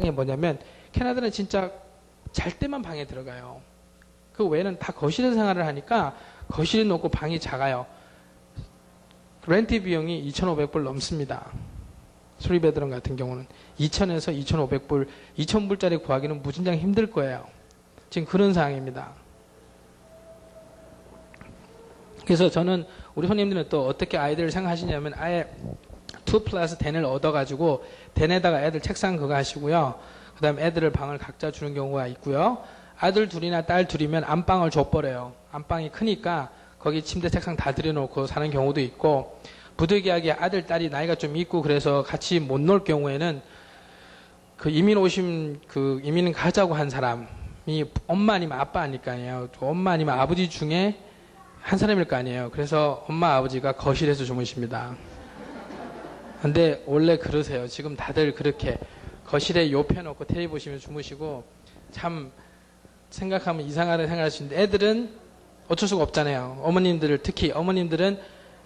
게 뭐냐면 캐나다는 진짜 잘 때만 방에 들어가요. 그 외에는 다 거실에서 생활을 하니까 거실이 높고 방이 작아요. 렌트 비용이 2,500불 넘습니다. 스리베드룸 같은 경우는 2,000에서 2,500불, 2,000불짜리 구하기는 무진장 힘들 거예요. 지금 그런 상황입니다. 그래서 저는 우리 손님들은 또 어떻게 아이들을 생각하시냐면 아예 2+10을 얻어가지고 10에다가 애들 책상 그거 하시고요. 그 다음에 애들을 방을 각자 주는 경우가 있고요. 아들 둘이나 딸 둘이면 안방을 줘버려요. 안방이 크니까 거기 침대 책상 다 들여놓고 사는 경우도 있고, 부득이하게 아들 딸이 나이가 좀 있고 그래서 같이 못 놀 경우에는 그 이민 가자고 한 사람이 엄마 아니면 아빠 아닐까요? 엄마 아니면 아버지 중에 한 사람일 거 아니에요. 그래서 엄마 아버지가 거실에서 주무십니다. 근데 원래 그러세요. 지금 다들 그렇게 거실에 요 펴놓고 텔레비 보시면 주무시고, 참 생각하면 이상하게 생각하시는데 애들은 어쩔 수가 없잖아요. 특히 어머님들은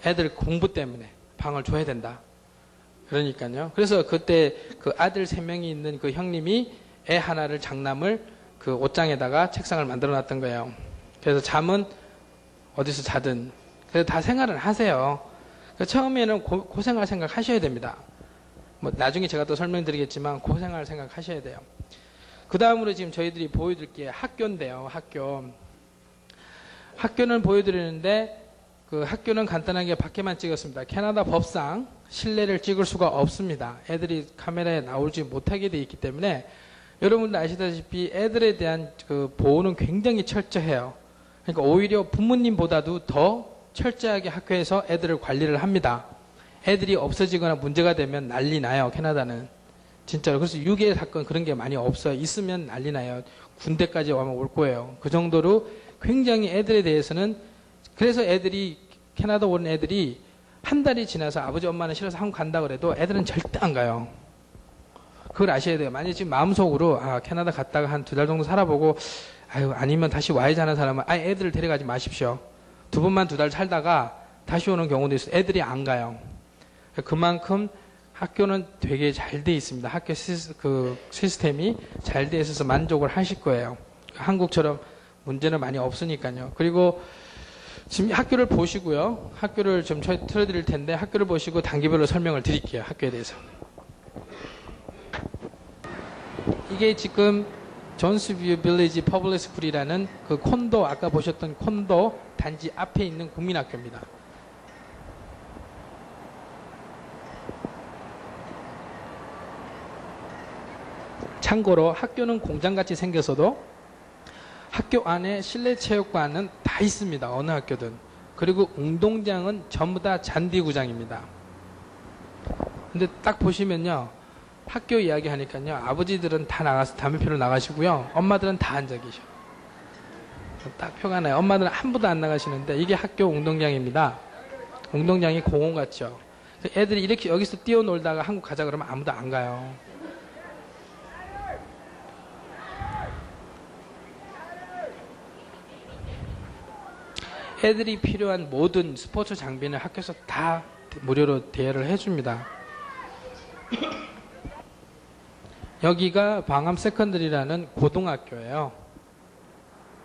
애들 공부 때문에 방을 줘야 된다. 그러니까요. 그래서 그때 그 아들 3명이 있는 그 형님이 애 하나를 장남을 그 옷장에다가 책상을 만들어 놨던 거예요. 그래서 잠은 어디서 자든. 그래서 다 생활을 하세요. 처음에는 고생할 생각 하셔야 됩니다. 뭐 나중에 제가 또 설명드리겠지만 고생할 생각 하셔야 돼요. 그 다음으로 지금 저희들이 보여드릴 게 학교인데요. 학교는 보여드리는데 그 학교는 간단하게 밖에만 찍었습니다. 캐나다 법상 실내를 찍을 수가 없습니다. 애들이 카메라에 나오지 못하게 되어 있기 때문에 여러분도 아시다시피 애들에 대한 그 보호는 굉장히 철저해요. 그러니까 오히려 부모님보다도 더 철저하게 학교에서 애들을 관리를 합니다. 애들이 없어지거나 문제가 되면 난리 나요. 캐나다는. 진짜로. 그래서 유괴 사건 그런 게 많이 없어요. 있으면 난리 나요. 군대까지 오면 올 거예요. 그 정도로 굉장히 애들에 대해서는, 그래서 캐나다 온 애들이 한 달이 지나서 아버지 엄마는 싫어서 한국 간다 그래도 애들은 절대 안 가요. 그걸 아셔야 돼요. 만약에 지금 마음속으로 캐나다 갔다가 한 2달 정도 살아보고 아니면 다시 와야지 하는 사람은 애들을 데려가지 마십시오. 2번만 2달 살다가 다시 오는 경우도 있어요. 애들이 안 가요. 그만큼 학교는 되게 잘 돼 있습니다. 학교 시스템이 잘 돼 있어서 만족을 하실 거예요. 한국처럼 문제는 많이 없으니까요. 그리고 지금 학교를 보시고요. 학교를 좀 틀어드릴 텐데 학교를 보시고 단계별로 설명을 드릴게요. 학교에 대해서. 이게 지금 존스뷰 빌리지 퍼블릭 스쿨이라는 그 콘도, 아까 보셨던 콘도 단지 앞에 있는 국민학교입니다. 참고로 학교는 공장같이 생겨서도 학교 안에 실내 체육관은 다 있습니다. 어느 학교든. 그리고 운동장은 전부 다 잔디구장입니다. 근데 딱 보시면요. 학교 이야기 하니까요. 아버지들은 다 나가서 담배 피러 나가시고요. 엄마들은 다 앉아 계셔. 딱 표가 나요. 엄마들은 한 분도 안 나가시는데 이게 학교 운동장입니다. 운동장이 공원 같죠. 애들이 이렇게 여기서 뛰어놀다가 한국 가자 그러면 아무도 안 가요. 애들이 필요한 모든 스포츠 장비는 학교에서 다 무료로 대여를 해줍니다. 여기가 방암 세컨드리라는 고등학교예요.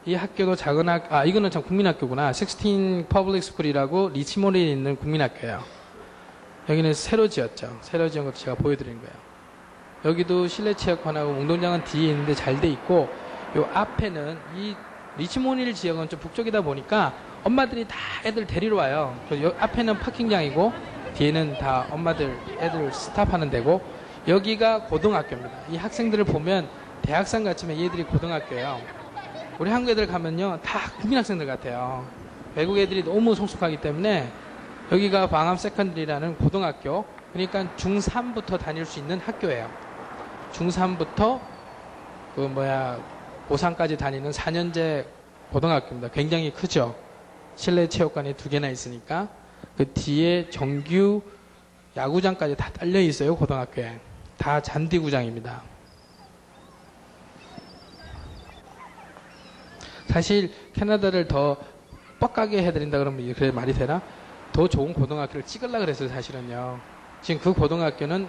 이 학교도 작은 이거는 참 국민학교구나. 16 퍼블릭 스쿨이라고 리치몬드에 있는 국민학교예요. 여기는 새로 지었죠. 새로 지은 것도 제가 보여드린 거예요. 여기도 실내 체육관하고 운동장은 뒤에 있는데 잘 돼 있고, 요 앞에는 이 리치몬드 지역은 좀 북쪽이다 보니까 엄마들이 다 애들 데리러 와요. 그래서 앞에는 파킹장이고 뒤에는 다 엄마들 애들 스탑하는 데고, 여기가 고등학교입니다. 이 학생들을 보면 대학생 같지만 얘들이 고등학교예요. 우리 한국 애들 가면요 다 국민학생들 같아요. 외국 애들이 너무 성숙하기 때문에 여기가 방암 세컨드리라는 고등학교, 그러니까 중3부터 다닐 수 있는 학교예요. 중3부터 고3까지 다니는 4년제 고등학교입니다. 굉장히 크죠. 실내 체육관이 2개나 있으니까. 그 뒤에 정규 야구장까지 다 딸려 있어요. 고등학교에. 다 잔디구장입니다. 사실 캐나다를 더 뻑가게 해드린다 그러면 그래 말이 되나? 더 좋은 고등학교를 찍으려고 그랬어요. 사실은요. 지금 그 고등학교는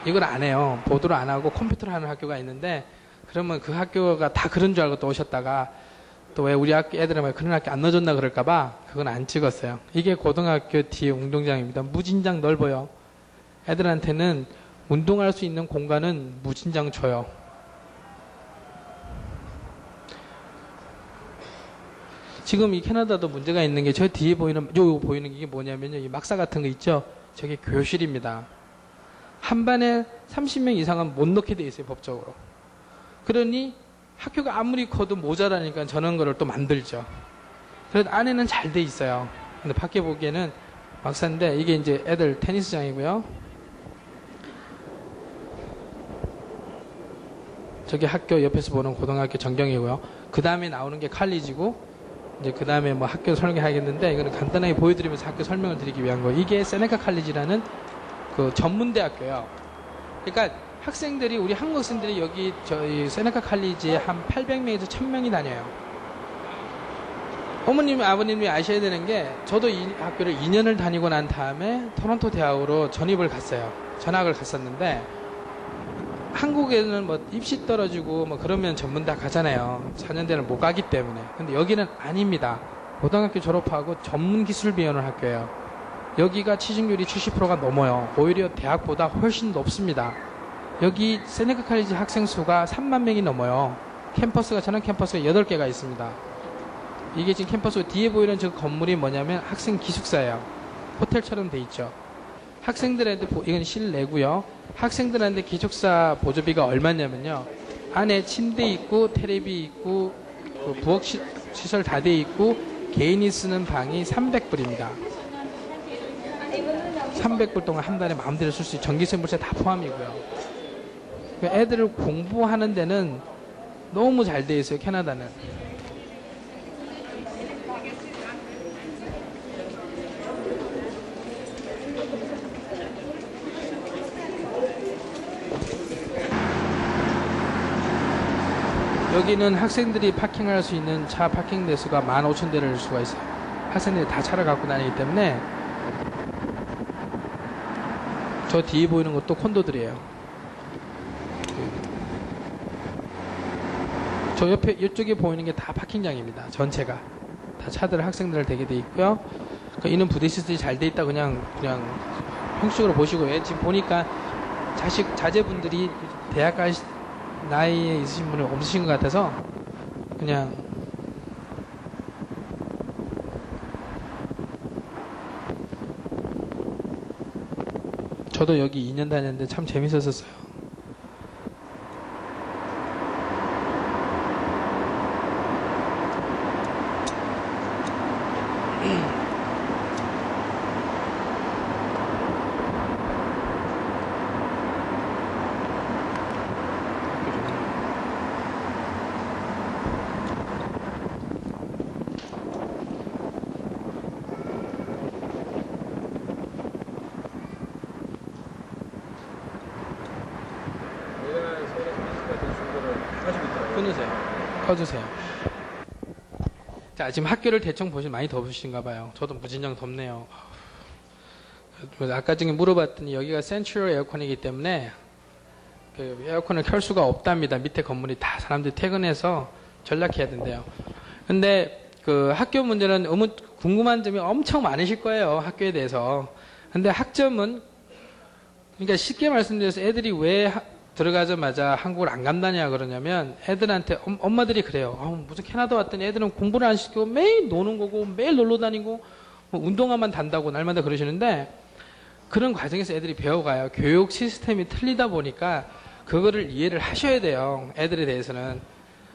이걸 안 해요. 보드로 안 하고 컴퓨터로 하는 학교가 있는데 그러면 그 학교가 다 그런 줄 알고 또 오셨다가 또 왜 우리 학교 애들은 왜 그런 학교 안 넣어줬나 그럴까봐 그건 안 찍었어요. 이게 고등학교 뒤에 운동장입니다. 무진장 넓어요. 애들한테는 운동할 수 있는 공간은 무진장 줘요. 지금 이 캐나다도 문제가 있는 게 저 뒤에 보이는 요 보이는 게 뭐냐면요. 이 막사 같은 거 있죠. 저게 교실입니다. 한 반에 30명 이상은 못 넣게 돼 있어요, 법적으로. 그러니 학교가 아무리 커도 모자라니까 저런 거를 또 만들죠. 그래도 안에는 잘 돼 있어요. 근데 밖에 보기에는 막사인데 이게 이제 애들 테니스장이고요. 저기 학교 옆에서 보는 고등학교 전경이고요. 그 다음에 나오는 게 칼리지고 이제 그 다음에 뭐 학교 설명하겠는데 이거는 간단하게 보여드리면서 학교 설명을 드리기 위한 거예요. 이게 세네카 칼리지라는 그 전문대학교예요. 그러니까 학생들이 우리 한국 학생들이 여기 저희 세네카 칼리지에 한 800명에서 1000명이 다녀요. 어머님이 아버님이 아셔야 되는 게 저도 이 학교를 2년을 다니고 난 다음에 토론토 대학으로 전학을 갔었는데 한국에는 뭐 입시 떨어지고 뭐 그러면 전문대학 가잖아요. 4년대는 못 가기 때문에. 근데 여기는 아닙니다. 고등학교 졸업하고 전문기술비원을 학교예요. 여기가 취직률이 70%가 넘어요. 오히려 대학보다 훨씬 높습니다. 여기 세네카 칼리지 학생 수가 3만 명이 넘어요. 캠퍼스가 저는 캠퍼스가 8개가 있습니다. 이게 지금 캠퍼스 뒤에 보이는 저 건물이 뭐냐면 학생 기숙사예요. 호텔처럼 돼 있죠. 학생들한테 이건 실내고요. 학생들한테 기숙사 보조비가 얼마냐면요. 안에 침대 있고 테레비 있고 그 부엌 시설 다 돼 있고 개인이 쓰는 방이 300불입니다. 300불 동안 한 달에 마음대로 쓸 수 있고 전기세 물세 다 포함이고요. 애들을 공부하는 데는 너무 잘 돼 있어요. 캐나다는. 여기는 학생들이 파킹할 수 있는 차 파킹 대수가 15,000대를 수가 있어요. 학생들이 다 차를 갖고 다니기 때문에. 저 뒤에 보이는 것도 콘도들이에요. 저 옆에 이쪽에 보이는 게 다 파킹장입니다. 전체가 다 차들 학생들 대게 돼 있고요. 이는 부대 시설이 잘 돼 있다 그냥 형식으로 보시고 지금 보니까 자제분들이 대학 갈 나이에 있으신 분은 없으신 것 같아서 그냥 저도 여기 2년 다녔는데 참 재밌었어요. 꺼주세요. 자, 지금 학교를 대충 많이 더우신가 봐요. 저도 무진장 덥네요. 아까 전에 물어봤더니 여기가 센트럴 에어컨이기 때문에 그 에어컨을 켤 수가 없답니다. 밑에 건물이 다 사람들이 퇴근해서 전락해야 된대요. 근데 그 학교 문제는 궁금한 점이 엄청 많으실 거예요. 학교에 대해서. 근데 학점은 그러니까 쉽게 말씀드려서 애들이 왜 들어가자마자 한국을 안 간다냐 그러냐면 애들한테 엄마들이 그래요. 무슨 캐나다 왔더니 애들은 공부를 안 시키고 매일 노는 거고 매일 놀러 다니고 뭐 운동화만 단다고 날마다 그러시는데 그런 과정에서 애들이 배워가요. 교육 시스템이 틀리다 보니까 그거를 이해를 하셔야 돼요. 애들에 대해서는.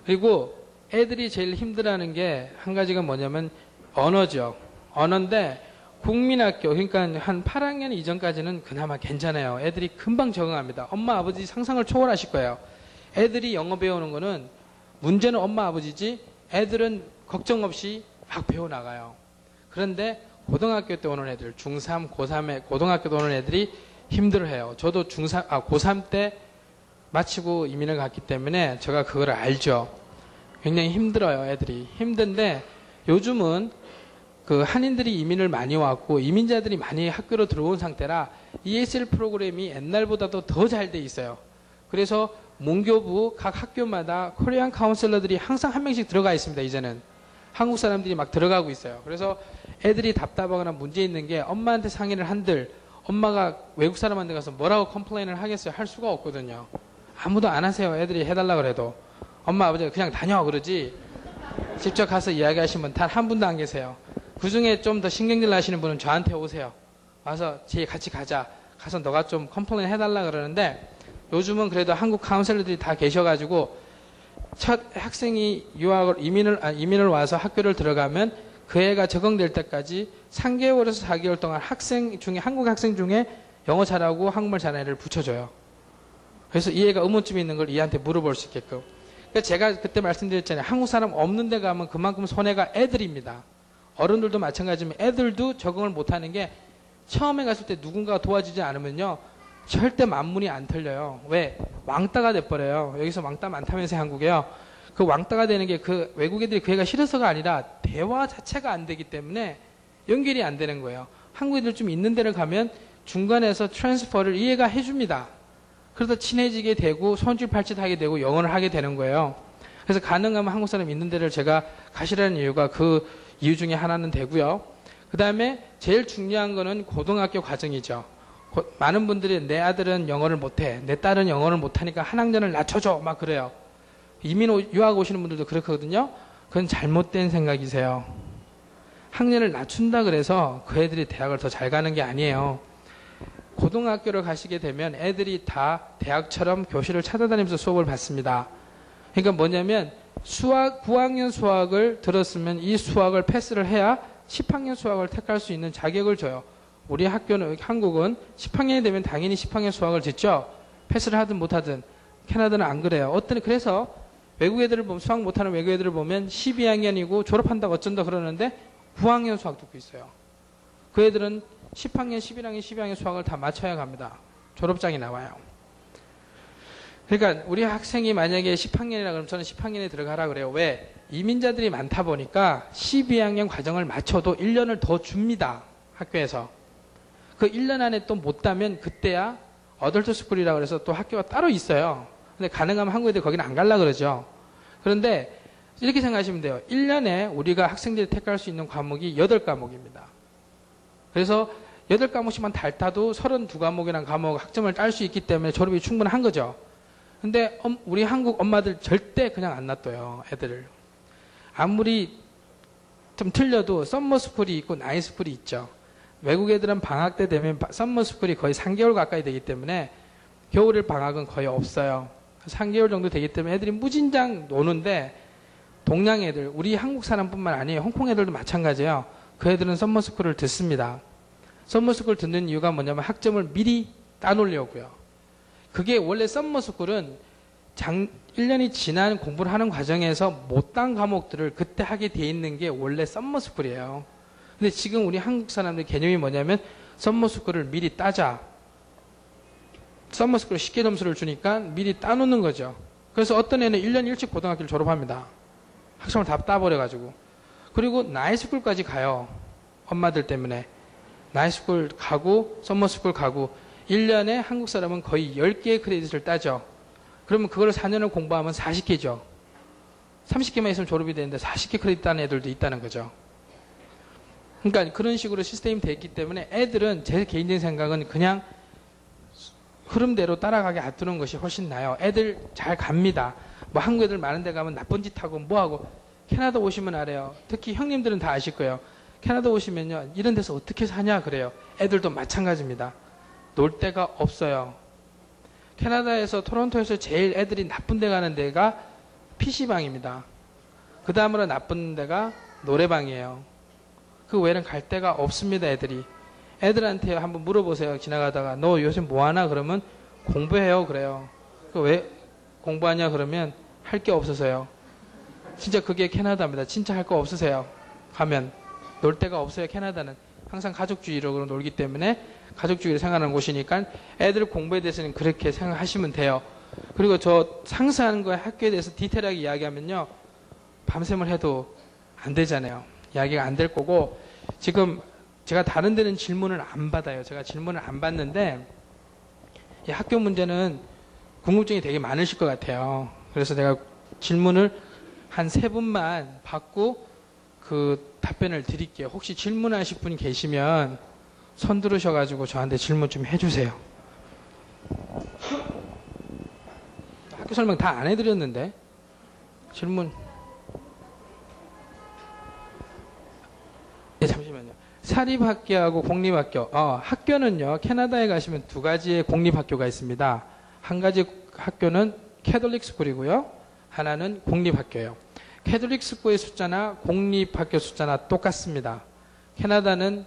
그리고 애들이 제일 힘들어하는 게 한 가지가 뭐냐면 언어죠. 언어인데 국민학교, 그러니까 한 8학년 이전까지는 그나마 괜찮아요. 애들이 금방 적응합니다. 엄마, 아버지 상상을 초월하실 거예요. 애들이 영어 배우는 거는 문제는 엄마, 아버지지 애들은 걱정 없이 막 배워나가요. 그런데 고등학교 때 오는 애들, 중3, 고3에 고등학교 때 오는 애들이 힘들어해요. 저도 고3 때 마치고 이민을 갔기 때문에 제가 그걸 알죠. 굉장히 힘들어요, 애들이. 힘든데 요즘은 그 한인들이 이민을 많이 왔고 이민자들이 많이 학교로 들어온 상태라 ESL 프로그램이 옛날보다도 더 잘 돼 있어요. 그래서 문교부 각 학교마다 코리안 카운슬러들이 항상 한 명씩 들어가 있습니다. 이제는 한국 사람들이 막 들어가고 있어요. 그래서 애들이 답답하거나 문제 있는 게 엄마한테 상의를 한들 엄마가 외국 사람한테 가서 뭐라고 컴플레인을 하겠어요? 할 수가 없거든요. 아무도 안 하세요. 애들이 해달라 그래도. 엄마 아버지가 그냥 다녀 그러지 직접 가서 이야기하신 분 단 한 분도 안 계세요. 그 중에 좀 더 신경질 나시는 분은 저한테 오세요. 와서 쟤 같이 가자. 가서 너가 좀 컴플레인 해달라 그러는데 요즘은 그래도 한국 카운셀러들이 다 계셔가지고 첫 학생이 이민을 와서 학교를 들어가면 그 애가 적응될 때까지 3개월에서 4개월 동안 한국 학생 중에 영어 잘하고 한국말 잘하는 애를 붙여줘요. 그래서 이 애가 의문점이 있는 걸 얘한테 물어볼 수 있게끔. 그러니까 제가 그때 말씀드렸잖아요. 한국 사람 없는 데 가면 그만큼 손해가 애들입니다. 어른들도 마찬가지지만 애들도 적응을 못하는 게 처음에 갔을 때 누군가가 도와주지 않으면요. 절대 만문이 안 털려요. 왜? 왕따가 돼버려요. 여기서 왕따 많다면서요, 한국에요. 그 왕따가 되는 게 그 외국 애들이 그 애가 싫어서가 아니라 대화 자체가 안 되기 때문에 연결이 안 되는 거예요. 한국 애들 좀 있는 데를 가면 중간에서 트랜스퍼를 이 애가 해줍니다. 그러다 친해지게 되고 손짓 발짓 하게 되고 영어를 하게 되는 거예요. 그래서 가능하면 한국 사람 있는 데를 제가 가시라는 이유가 그 이유 중에 하나는 되고요. 그 다음에 제일 중요한 거는 고등학교 과정이죠. 많은 분들이 내 아들은 영어를 못해, 내 딸은 영어를 못하니까 한 학년을 낮춰줘 막 그래요. 유학 오시는 분들도 그렇거든요. 그건 잘못된 생각이세요. 학년을 낮춘다 그래서 그 애들이 대학을 더 잘 가는 게 아니에요. 고등학교를 가시게 되면 애들이 다 대학처럼 교실을 찾아다니면서 수업을 받습니다. 그러니까 뭐냐면 9학년 수학을 들었으면 이 수학을 패스를 해야 10학년 수학을 택할 수 있는 자격을 줘요. 우리 한국은 10학년이 되면 당연히 10학년 수학을 듣죠. 패스를 하든 못하든. 캐나다는 안 그래요. 그래서 외국 애들을 보면 수학 못하는 외국 애들을 보면 12학년이고 졸업한다고 어쩐다 그러는데 9학년 수학 듣고 있어요. 그 애들은 10학년, 11학년, 12학년 수학을 다 맞춰야 갑니다. 졸업장이 나와요. 그러니까 우리 학생이 만약에 10학년이라 그러면 저는 10학년에 들어가라 그래요. 왜? 이민자들이 많다 보니까 12학년 과정을 맞춰도 1년을 더 줍니다. 학교에서. 그 1년 안에 또 못하면 그때야 어덜트 스쿨이라고 그래서 또 학교가 따로 있어요. 근데 가능하면 한국 애들 거기는 안 갈라 그러죠. 그런데 이렇게 생각하시면 돼요. 1년에 우리가 학생들이 택할 수 있는 과목이 8과목입니다. 그래서 8과목씩만 달타도 32과목이라는 과목 학점을 딸 수 있기 때문에 졸업이 충분한 거죠. 근데 우리 한국 엄마들 절대 그냥 안 놔둬요. 애들을. 아무리 좀 틀려도 썸머스쿨이 있고 나이스쿨이 있죠. 외국 애들은 방학 때 되면 썸머스쿨이 거의 3개월 가까이 되기 때문에 겨울에 방학은 거의 없어요. 3개월 정도 되기 때문에 애들이 무진장 노는데 동양 애들, 우리 한국 사람뿐만 아니에요. 홍콩 애들도 마찬가지예요. 그 애들은 썸머스쿨을 듣습니다. 썸머스쿨 듣는 이유가 뭐냐면 학점을 미리 따놓으려고요. 그게 원래 썸머스쿨은 1년이 지난 공부를 하는 과정에서 못한 과목들을 그때 하게 돼 있는 게 원래 썸머스쿨이에요. 근데 지금 우리 한국 사람들 개념이 뭐냐면 썸머스쿨을 미리 따자. 썸머스쿨 쉽게 점수를 주니까 미리 따놓는 거죠. 그래서 어떤 애는 1년 일찍 고등학교를 졸업합니다. 학점을 다 따버려가지고. 그리고 나이스쿨까지 가요. 엄마들 때문에. 나이스쿨 가고 썸머스쿨 가고 1년에 한국 사람은 거의 10개의 크레딧을 따죠. 그러면 그걸 4년을 공부하면 40개죠. 30개만 있으면 졸업이 되는데 40개 크레딧 따는 애들도 있다는 거죠. 그러니까 그런 식으로 시스템이 돼 있기 때문에 애들은 제 개인적인 생각은 그냥 흐름대로 따라가게 놔두는 것이 훨씬 나아요. 애들 잘 갑니다. 뭐 한국 애들 많은 데 가면 나쁜 짓 하고 뭐 하고 캐나다 오시면 알아요. 특히 형님들은 다 아실 거예요. 캐나다 오시면요. 이런 데서 어떻게 사냐 그래요. 애들도 마찬가지입니다. 놀 데가 없어요. 캐나다에서 토론토에서 제일 애들이 나쁜 데 가는 데가 PC방입니다. 그 다음으로 나쁜 데가 노래방이에요. 그 외에는 갈 데가 없습니다. 애들이. 애들한테 한번 물어보세요. 지나가다가 너 요새 뭐 하나 그러면 공부해요 그래요. 그 왜 공부하냐 그러면 할 게 없어서요. 진짜 그게 캐나다입니다. 진짜 할 거 없으세요. 가면 놀 데가 없어요. 캐나다는 항상 가족주의로 놀기 때문에 가족주의를 생각하는 곳이니까 애들 공부에 대해서는 그렇게 생각하시면 돼요. 그리고 저 상세한 거에 학교에 대해서 디테일하게 이야기하면요. 밤샘을 해도 안 되잖아요. 이야기가 안 될 거고 지금 제가 다른 데는 질문을 안 받아요. 제가 질문을 안 받는데 이 학교 문제는 궁금증이 되게 많으실 것 같아요. 그래서 내가 질문을 한 3분만 받고 그 답변을 드릴게요. 혹시 질문하실 분이 계시면 손 들으셔가지고 저한테 질문 좀 해주세요. 학교 설명 다 안 해드렸는데 질문. 네, 잠시만요. 사립학교하고 공립학교. 학교는요, 캐나다에 가시면 2가지의 공립학교가 있습니다. 한 가지 학교는 캐톨릭 스쿨이고요. 하나는 공립학교예요. 캐톨릭 스쿨의 숫자나 공립학교 숫자나 똑같습니다. 캐나다는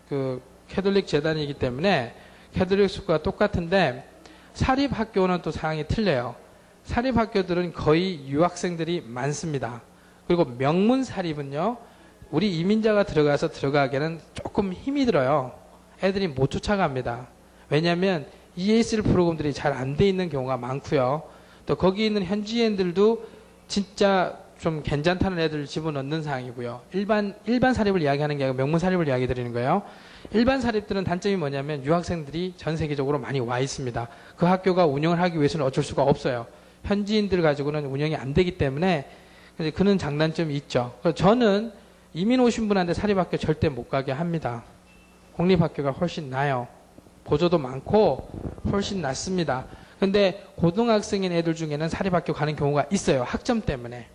그 캐톨릭 재단이기 때문에 캐톨릭 스쿨과 똑같은데 사립학교는 또 상황이 틀려요. 사립학교들은 거의 유학생들이 많습니다. 그리고 명문 사립은요, 우리 이민자가 들어가기에는 조금 힘이 들어요. 애들이 못 쫓아갑니다. 왜냐하면 ESL 프로그램들이 잘 안 돼 있는 경우가 많고요. 또 거기 있는 현지인들도 진짜 좀 괜찮다는 애들 집어넣는 상황이고요. 일반 사립을 이야기하는 게 아니라 명문 사립을 이야기 드리는 거예요. 일반 사립들은 단점이 뭐냐면 유학생들이 전 세계적으로 많이 와 있습니다. 그 학교가 운영을 하기 위해서는 어쩔 수가 없어요. 현지인들 가지고는 운영이 안 되기 때문에 그런 장단점이 있죠. 그래서 저는 이민 오신 분한테 사립학교 절대 못 가게 합니다. 공립학교가 훨씬 나아요. 보조도 많고 훨씬 낫습니다. 근데 고등학생인 애들 중에는 사립학교 가는 경우가 있어요. 학점 때문에.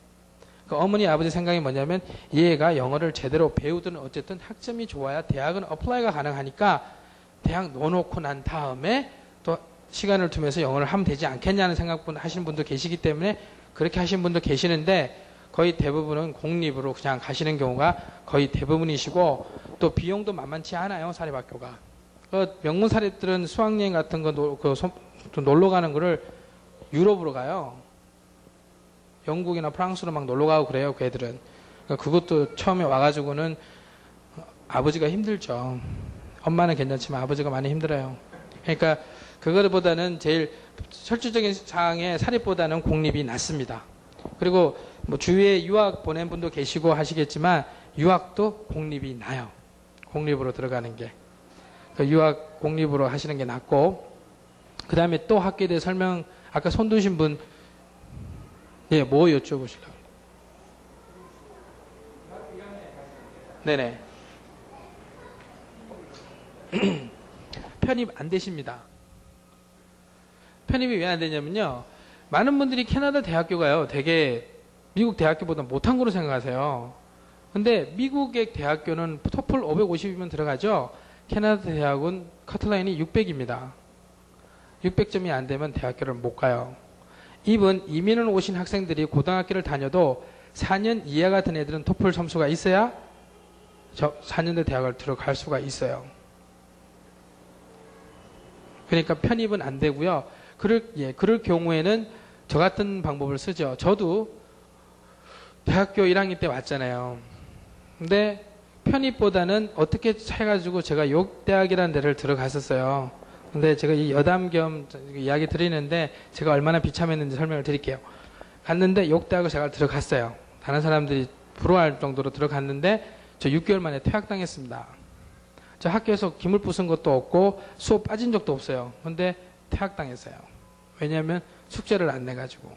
그 어머니 아버지 생각이 뭐냐면 얘가 영어를 제대로 배우든 어쨌든 학점이 좋아야 대학은 어플라이가 가능하니까 대학 넣어놓고 난 다음에 또 시간을 두면서 영어를 하면 되지 않겠냐는 생각 하시는 분도 계시기 때문에 그렇게 하시는 분도 계시는데 거의 대부분은 공립으로 그냥 가시는 경우가 거의 대부분이시고 또 비용도 만만치 않아요. 사립학교가. 명문 사립들은 수학여행 같은 거 놀러 가는 거를 유럽으로 가요. 영국이나 프랑스로 막 놀러 가고 그래요. 그 애들은. 그것도 처음에 와가지고는 아버지가 힘들죠. 엄마는 괜찮지만 아버지가 많이 힘들어요. 그러니까 그거보다는 제일 실질적인 상황에 사립보다는 공립이 낫습니다. 그리고 뭐 주위에 유학 보낸 분도 계시고 하시겠지만 유학도 공립이 나요. 공립으로 들어가는 게. 유학 공립으로 하시는 게 낫고 그 다음에 또 학교에 대해 설명 아까 손 드신 분 예, 뭐 여쭤보실까요? 네네. 편입 안 되십니다. 편입이 왜 안 되냐면요. 많은 분들이 캐나다 대학교가요. 되게 미국 대학교보다 못한 거로 생각하세요. 근데 미국의 대학교는 토플 550이면 들어가죠. 캐나다 대학은 커트라인이 600입니다. 600점이 안 되면 대학교를 못 가요. 이민을 오신 학생들이 고등학교를 다녀도 4년 이하가 된 애들은 토플 점수가 있어야 4년대 대학을 들어갈 수가 있어요. 그러니까 편입은 안 되고요. 그럴 경우에는 저 같은 방법을 쓰죠. 저도 대학교 1학년 때 왔잖아요. 근데 편입보다는 어떻게 해가지고 제가 욕대학이라는 데를 들어갔었어요. 근데 제가 이 여담 겸 이야기 드리는데 제가 얼마나 비참했는지 설명을 드릴게요. 갔는데 욕대학을 제가 들어갔어요. 다른 사람들이 부러워할 정도로 들어갔는데 저 6개월 만에 퇴학당했습니다. 저 학교에서 기물 부순 것도 없고 수업 빠진 적도 없어요. 근데 퇴학당했어요. 왜냐하면 숙제를 안 내가지고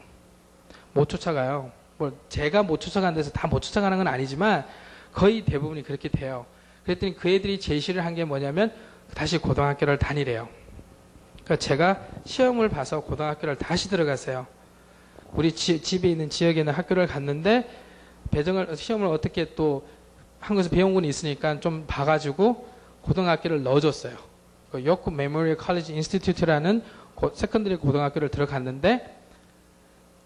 못 쫓아가요. 뭐 제가 못 쫓아가는 데서 다 못 쫓아가는 건 아니지만 거의 대부분이 그렇게 돼요. 그랬더니 그 애들이 제시를 한 게 뭐냐면 다시 고등학교를 다니래요. 그러니까 제가 시험을 봐서 고등학교를 다시 들어갔어요. 우리 집에 있는 지역에 있는 학교를 갔는데 시험을 어떻게 또 한국에서 배운 분이 있으니까 좀 봐가지고 고등학교를 넣어줬어요. 그 요크 메모리얼 컬리지 인스티튜트라는 세컨더리 고등학교를 들어갔는데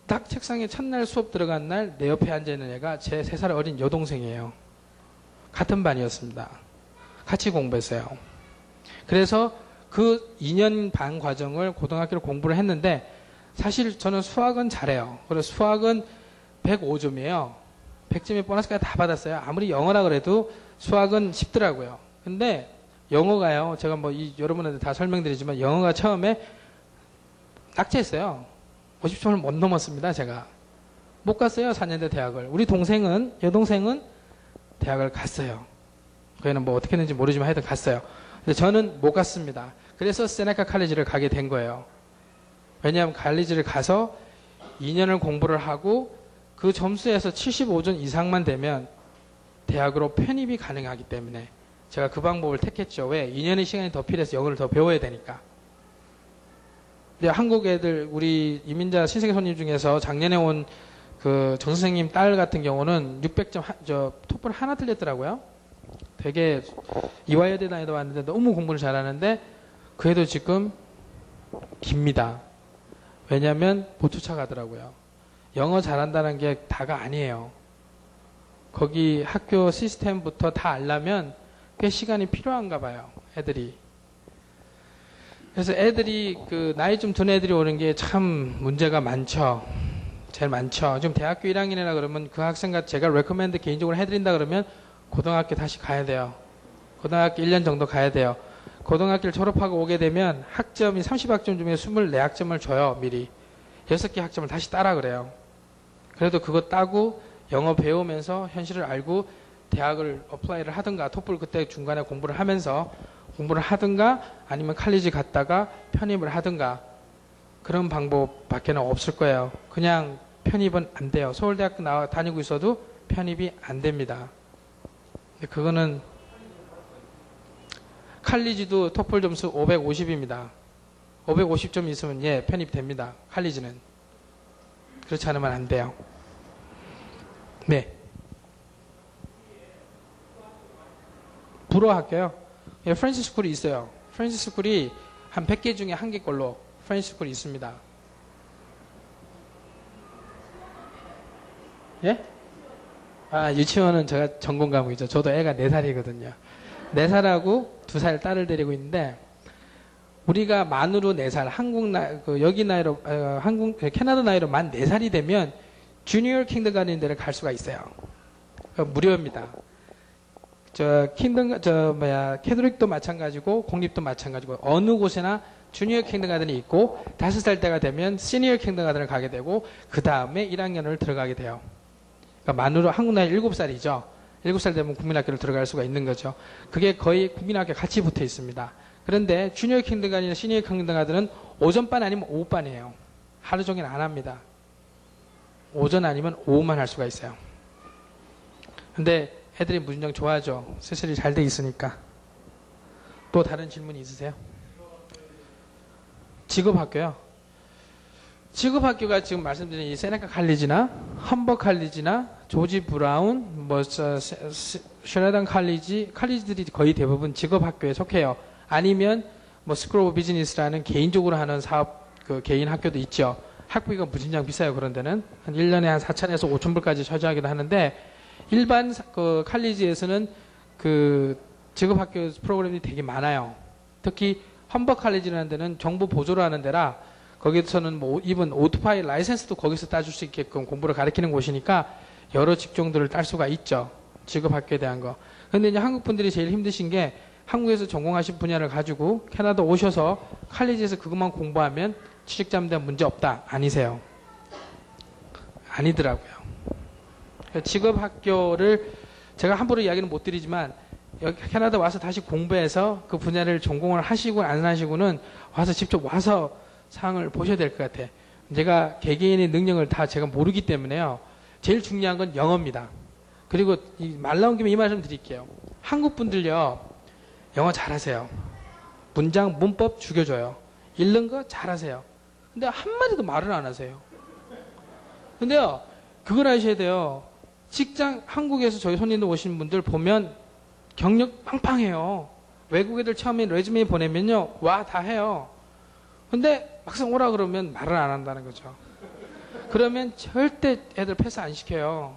딱 책상에 첫날 수업 들어간 날 내 옆에 앉아있는 애가 제 3살 어린 여동생이에요. 같은 반이었습니다. 같이 공부했어요. 그래서 그 2년 반 과정을 고등학교를 공부를 했는데 사실 저는 수학은 잘해요. 그래서 수학은 105점이에요. 100점에 보너스까지 다 받았어요. 아무리 영어라 그래도 수학은 쉽더라고요. 근데 영어가요. 제가 뭐 여러분한테 다 설명드리지만 영어가 처음에 낙제했어요. 50점을 못 넘었습니다. 제가. 못 갔어요. 4년대 대학을. 우리 여동생은 대학을 갔어요. 거기는 뭐 어떻게 했는지 모르지만 하여튼 갔어요. 근데 저는 못 갔습니다. 그래서 세네카 칼리지를 가게 된 거예요. 왜냐하면 칼리지를 가서 2년을 공부를 하고 그 점수에서 75점 이상만 되면 대학으로 편입이 가능하기 때문에 제가 그 방법을 택했죠. 왜? 2년의 시간이 더 필요해서 영어를 더 배워야 되니까. 근데 한국 애들, 우리 이민자 신생 손님 중에서 작년에 온 그 정 선생님 딸 같은 경우는 600점, 토플 하나 틀렸더라고요. 되게 이화여대 다니다 왔는데 너무 공부를 잘하는데 그 애도 지금 깁니다. 왜냐면 못 쫓아가더라고요. 영어 잘한다는 게 다가 아니에요. 거기 학교 시스템부터 다 알려면 꽤 시간이 필요한가 봐요. 애들이. 그래서 애들이 그 나이 좀 든 애들이 오는 게 참 문제가 많죠. 제일 많죠. 지금 대학교 1학년이라 그러면 그 학생과 제가 레코멘드 개인적으로 해드린다 그러면 고등학교 다시 가야 돼요. 고등학교 1년 정도 가야 돼요. 고등학교를 졸업하고 오게 되면 학점이 30학점 중에 24학점을 줘요. 미리. 6개 학점을 다시 따라 그래요. 그래도 그거 따고 영어 배우면서 현실을 알고 대학을 어플라이를 하든가 토플 그때 중간에 공부를 하면서 공부를 하든가 아니면 칼리지 갔다가 편입을 하든가 그런 방법밖에는 없을 거예요. 그냥 편입은 안 돼요. 서울대학교 다니고 있어도 편입이 안 됩니다. 근데 그거는 칼리지도 토플 점수 550입니다. 550점 있으면 예 편입됩니다. 칼리지는. 그렇지 않으면 안 돼요. 네. 불어 학교요? 예, 프렌치 스쿨이 있어요. 프렌치 스쿨이 한 100개 중에 1개 걸로 프렌치 스쿨이 있습니다. 예? 아, 유치원은 제가 전공 과목이죠. 저도 애가 4살이거든요. 4살하고 2살 딸을 데리고 있는데, 우리가 만으로 4살, 여기 나이로, 캐나다 나이로 만 4살이 되면, 주니어 킹더가든 데를 갈 수가 있어요. 무료입니다. 캐톨릭도 마찬가지고, 공립도 마찬가지고, 어느 곳에나 주니어 킹더가든이 있고, 5살 때가 되면 시니어 킹더가든을 가게 되고, 그 다음에 1학년을 들어가게 돼요. 그러니까 만으로 한국 나이 7살이죠. 7살 되면 국민학교를 들어갈 수가 있는 거죠. 그게 거의 국민학교 같이 붙어 있습니다. 그런데 주니어 킹더가든이나 시니어 킹더가든은 오전반 아니면 오후반이에요. 하루 종일 안 합니다. 오전 아니면 오후만 할 수가 있어요. 근데 애들이 무진장 좋아하죠. 시설이 잘 돼 있으니까. 또 다른 질문이 있으세요? 직업학교요. 직업학교가 지금 말씀드린 이 세네카 칼리지나 험버 칼리지나 조지 브라운, 셔네단 칼리지들이 거의 대부분 직업학교에 속해요. 아니면 스쿨 오브 비즈니스라는 개인적으로 하는 사업 개인 학교도 있죠. 학비가 무진장 비싸요. 그런 데는 한 1년에 한 4,000에서 5,000불까지 처지하기도 하는데 일반 칼리지에서는 직업학교 프로그램이 되게 많아요. 특히 험버 칼리지라는 데는 정부 보조를 하는 데라 거기서는 이번 오토바이 라이센스도 거기서 따줄 수 있게끔 공부를 가르치는 곳이니까 여러 직종들을 딸 수가 있죠. 직업학교에 대한 거. 근데 이제 한국 분들이 제일 힘드신 게 한국에서 전공하신 분야를 가지고 캐나다 오셔서 칼리지에서 그것만 공부하면 취직자에 대한 문제 없다. 아니세요. 아니더라고요. 직업학교를 제가 함부로 이야기는 못 드리지만 여기 캐나다 와서 다시 공부해서 그 분야를 전공을 하시고 안 하시고는 와서 직접 와서 상황을 보셔야 될 것 같아요. 제가 개개인의 능력을 다 제가 모르기 때문에요. 제일 중요한 건 영어입니다. 그리고 말 나온 김에 이 말씀 드릴게요. 한국 분들요. 영어 잘하세요. 문장, 문법 죽여줘요. 읽는 거 잘하세요. 근데 한마디도 말을 안 하세요. 근데요. 그걸 아셔야 돼요. 직장, 한국에서 저희 손님들 오신 분들 보면 경력 빵빵해요. 외국 애들 처음에 레즈메 보내면요. 와, 다 해요. 근데 막상 오라 그러면 말을 안 한다는 거죠. 그러면 절대 애들 패스 안 시켜요.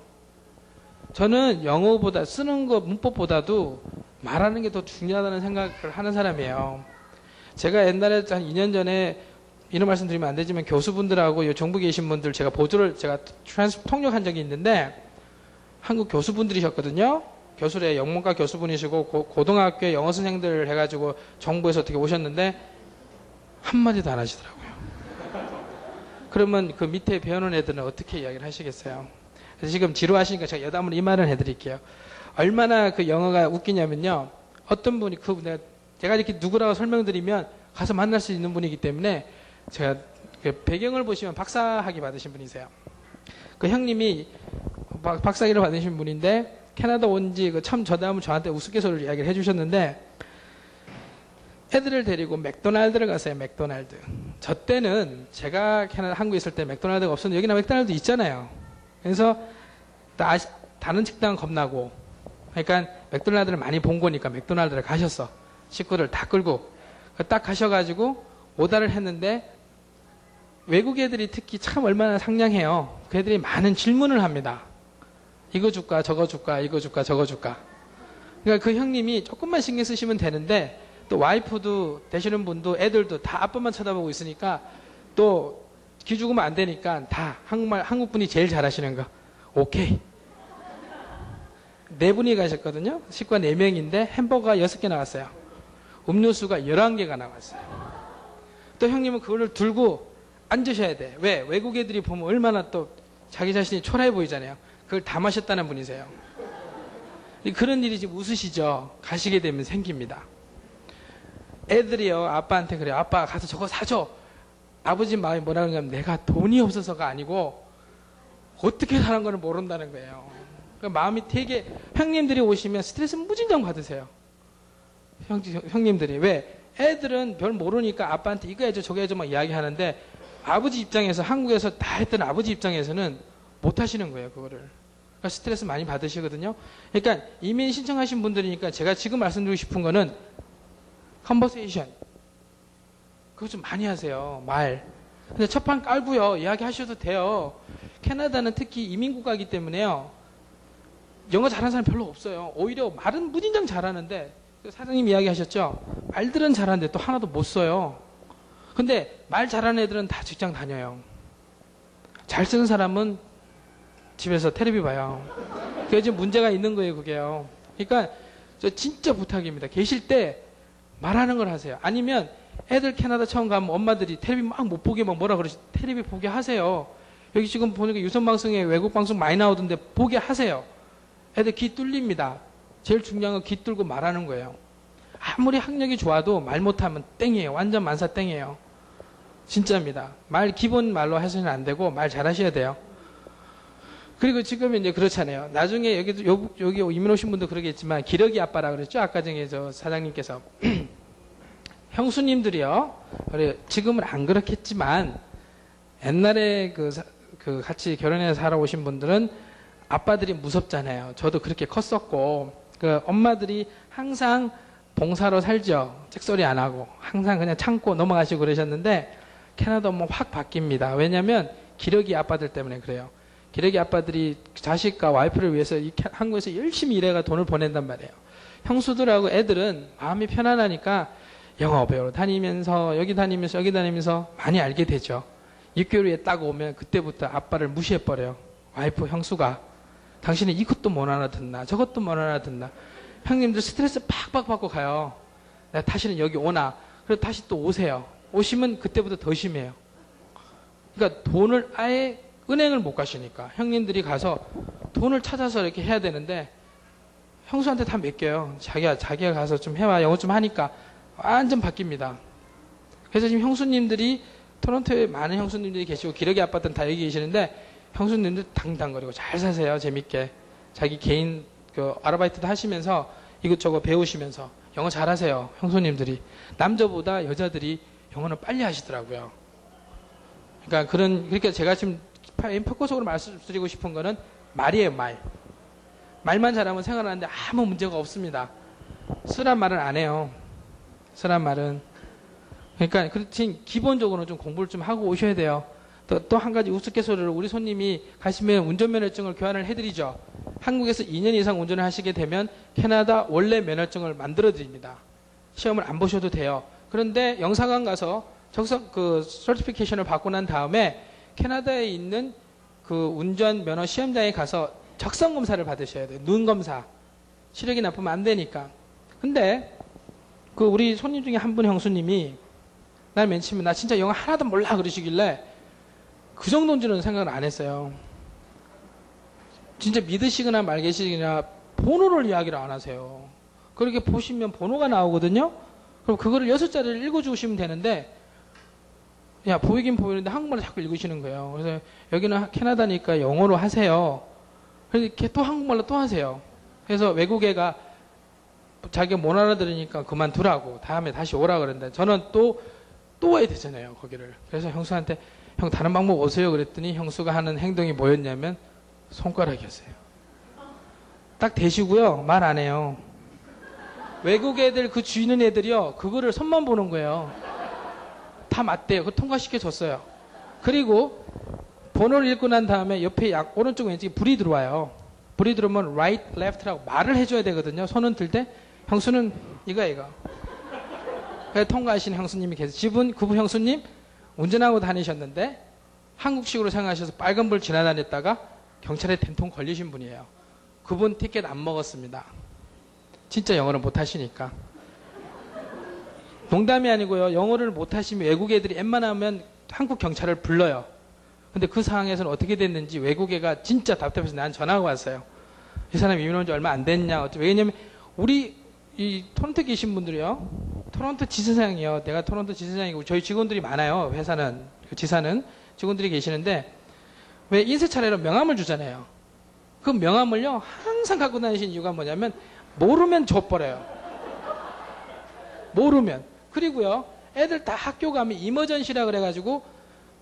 저는 영어보다 쓰는 거 문법보다도 말하는 게 더 중요하다는 생각을 하는 사람이에요. 제가 옛날에 한 2년 전에 이런 말씀 드리면 안 되지만 교수분들하고 정부에 계신 분들 제가 보조를 제가 통역한 적이 있는데 한국 교수분들이셨거든요. 교수래 영문과 교수분이시고 고등학교 영어 선생들 해가지고 정부에서 어떻게 오셨는데 한마디도 안 하시더라고요. 그러면 그 밑에 배우는 애들은 어떻게 이야기를 하시겠어요? 그래서 지금 지루하시니까 제가 여담으로 이 말을 해드릴게요. 얼마나 그 영어가 웃기냐면요. 어떤 분이 제가 이렇게 누구라고 설명드리면 가서 만날 수 있는 분이기 때문에 제가 그 배경을 보시면 박사학위 받으신 분이세요. 그 형님이 박사학위를 받으신 분인데 캐나다 온지 처음 전화하면 저한테 우스갯소리를 이야기를 해주셨는데 애들을 데리고 맥도날드를 갔어요. 맥도날드. 저 때는 제가 한국에 있을 때 맥도날드가 없었는데 여기나 맥도날드 있잖아요. 그래서 다른 식당은 겁나고 그러니까 맥도날드를 많이 본 거니까 맥도날드를 가셨어. 식구들 다 끌고 딱 가셔가지고 오다를 했는데 외국 애들이 특히 참 얼마나 상냥해요. 그 애들이 많은 질문을 합니다. 이거 줄까 저거 줄까 이거 줄까 저거 줄까. 그러니까 그 형님이 조금만 신경 쓰시면 되는데 또 와이프도 되시는 분도 애들도 다 아빠만 쳐다보고 있으니까 또 기죽으면 안 되니까 다 한국말 한국분이 제일 잘하시는 거. 오케이. 네 분이 가셨거든요. 식구가 4명인데 햄버거가 6개 나왔어요. 음료수가 11개가 나왔어요. 또 형님은 그거를 들고 앉으셔야 돼. 왜? 외국 애들이 보면 얼마나 또 자기 자신이 초라해 보이잖아요. 그걸 다 마셨다는 분이세요. 그런 일이 지금 웃으시죠? 가시게 되면 생깁니다. 애들이요, 아빠한테 그래요. 아빠 가서 저거 사줘. 아버지 마음이 뭐라 그러냐면 내가 돈이 없어서가 아니고 어떻게 사는 거를 모른다는 거예요. 그러니까 마음이 되게, 형님들이 오시면 스트레스 무진장 받으세요. 형님들이. 왜? 애들은 별 모르니까 아빠한테 이거 해줘 저거 해줘 막 이야기하는데 아버지 입장에서, 한국에서 다 했던 아버지 입장에서는 못 하시는 거예요, 그거를. 그러니까 스트레스 많이 받으시거든요. 그러니까 이민 신청하신 분들이니까 제가 지금 말씀드리고 싶은 거는 컨버세이션. 그거 좀 많이 하세요, 말. 근데 첫판 깔고요, 이야기 하셔도 돼요. 캐나다는 특히 이민국가이기 때문에요. 영어 잘하는 사람 별로 없어요. 오히려 말은 무진장 잘하는데, 사장님 이야기 하셨죠? 말들은 잘하는데 또 하나도 못 써요. 근데 말 잘하는 애들은 다 직장 다녀요. 잘 쓰는 사람은 집에서 텔레비 봐요. 그게 지금 문제가 있는 거예요, 그게요. 그러니까 저 진짜 부탁입니다. 계실 때 말하는 걸 하세요. 아니면 애들 캐나다 처음 가면 엄마들이 텔레비 막 못 보게 막 뭐라 그러시, 텔레비 보게 하세요. 여기 지금 보니까 유선방송에 외국 방송 많이 나오던데 보게 하세요. 애들 귀 뚫립니다. 제일 중요한 건 귀 뚫고 말하는 거예요. 아무리 학력이 좋아도 말 못하면 땡이에요. 완전 만사 땡이에요. 진짜입니다. 말 기본 말로 해서는 안 되고 말 잘하셔야 돼요. 그리고 지금 이제 그렇잖아요. 나중에 여기 이민 오신 분도 그러겠지만 기러기 아빠라 그랬죠. 아까 전에 저 사장님께서 형수님들이요. 지금은 안 그렇겠지만 옛날에 그 같이 결혼해서 살아오신 분들은 아빠들이 무섭잖아요. 저도 그렇게 컸었고 그 엄마들이 항상 봉사로 살죠. 잭소리 안 하고 항상 그냥 참고 넘어가시고 그러셨는데 캐나다 오면 확 바뀝니다. 왜냐하면 기러기 아빠들 때문에 그래요. 기러기 아빠들이 자식과 와이프를 위해서 한국에서 열심히 일해가 돈을 보낸단 말이에요. 형수들하고 애들은 마음이 편안하니까 영어 배우러 다니면서 여기 다니면서 많이 알게 되죠. 6개월 후에 딱 오면 그때부터 아빠를 무시해버려요. 와이프 형수가. 당신은 이것도 못 알아듣나 저것도 못 알아듣나. 형님들 스트레스 팍팍 받고 가요. 내가 다시는 여기 오나. 그래서 다시 또 오세요. 오시면 그때부터 더 심해요. 그러니까 돈을 아예 은행을 못 가시니까 형님들이 가서 돈을 찾아서 이렇게 해야 되는데 형수한테 다 맡겨요. 자기가 가서 좀 해와. 영어 좀 하니까 완전 바뀝니다. 그래서 지금 형수님들이 토론토에 많은 형수님들이 계시고 기러기 아빠들은 다 여기 계시는데 형수님들 당당거리고 잘 사세요. 재밌게. 자기 개인 아르바이트도 하시면서 이것저것 배우시면서 영어 잘하세요. 형수님들이. 남자보다 여자들이 영어는 빨리 하시더라고요. 그러니까 제가 지금 포커스적으로 말씀드리고 싶은 거는 말이에요, 말. 말만 잘하면 생활하는데 아무 문제가 없습니다. 쓰란 말은 안 해요. 쓰란 말은. 그러니까 그렇지 기본적으로는 좀 공부를 좀 하고 오셔야 돼요. 또 한 가지 우스갯소리를 우리 손님이 가시면 운전면허증을 교환을 해드리죠. 한국에서 2년 이상 운전을 하시게 되면 캐나다 원래 면허증을 만들어 드립니다. 시험을 안 보셔도 돼요. 그런데 영사관 가서 서티피케이션을 받고 난 다음에 캐나다에 있는 그 운전면허 시험장에 가서 적성 검사를 받으셔야 돼요. 눈 검사. 시력이 나쁘면 안 되니까. 근데 우리 손님 중에 한 분 형수님이 날 맨 처음에 나 진짜 영어 하나도 몰라 그러시길래 그 정도인 줄은 생각을 안 했어요. 진짜 믿으시거나 말계시거나 번호를 이야기를 안 하세요. 그렇게 보시면 번호가 나오거든요. 그럼 그거를 6자리를 읽어주시면 되는데 야 보이긴 보이는데 한국말로 자꾸 읽으시는 거예요. 그래서 여기는 캐나다니까 영어로 하세요. 이렇게 또 한국말로 또 하세요. 그래서 외국애가 자기가 못 알아들으니까 그만두라고 다음에 다시 오라 그러는데 저는 또 와야 되잖아요 거기를. 그래서 형수한테 형 다른 방법 오세요 그랬더니 형수가 하는 행동이 뭐였냐면 손가락이었어요. 딱 대시고요 말 안 해요. 외국 애들 그 쥐는 애들이요 그거를 손만 보는 거예요. 다 맞대요. 그 통과시켜 줬어요. 그리고 번호를 읽고 난 다음에 옆에 오른쪽 왼쪽에 불이 들어와요. 불이 들어오면 right, left라고 말을 해줘야 되거든요. 손은 들 때 형수는 이거 통과하시는 형수님이 계세요. 집은 그분 형수님 운전하고 다니셨는데 한국식으로 생각하셔서 빨간불 지나다녔다가 경찰에 된통 걸리신 분이에요. 그분 티켓 안 먹었습니다. 진짜 영어를 못하시니까. 농담이 아니고요. 영어를 못하시면 외국 애들이 웬만하면 한국 경찰을 불러요. 근데 그 상황에서는 어떻게 됐는지 외국 애가 진짜 답답해서 나한테 전화가 왔어요. 이 사람 이민 온 지 얼마 안 됐냐. 왜냐면 우리 이 토론토 계신 분들이요. 토론토 지사장이요. 내가 토론토 지사장이고 저희 직원들이 많아요. 회사는 지사는 직원들이 계시는데 왜 인쇄 차례로 명함을 주잖아요. 그 명함을요 항상 갖고 다니시는 이유가 뭐냐면 모르면 줘버려요. 모르면. 그리고요 애들 다 학교 가면 이머전시라 그래가지고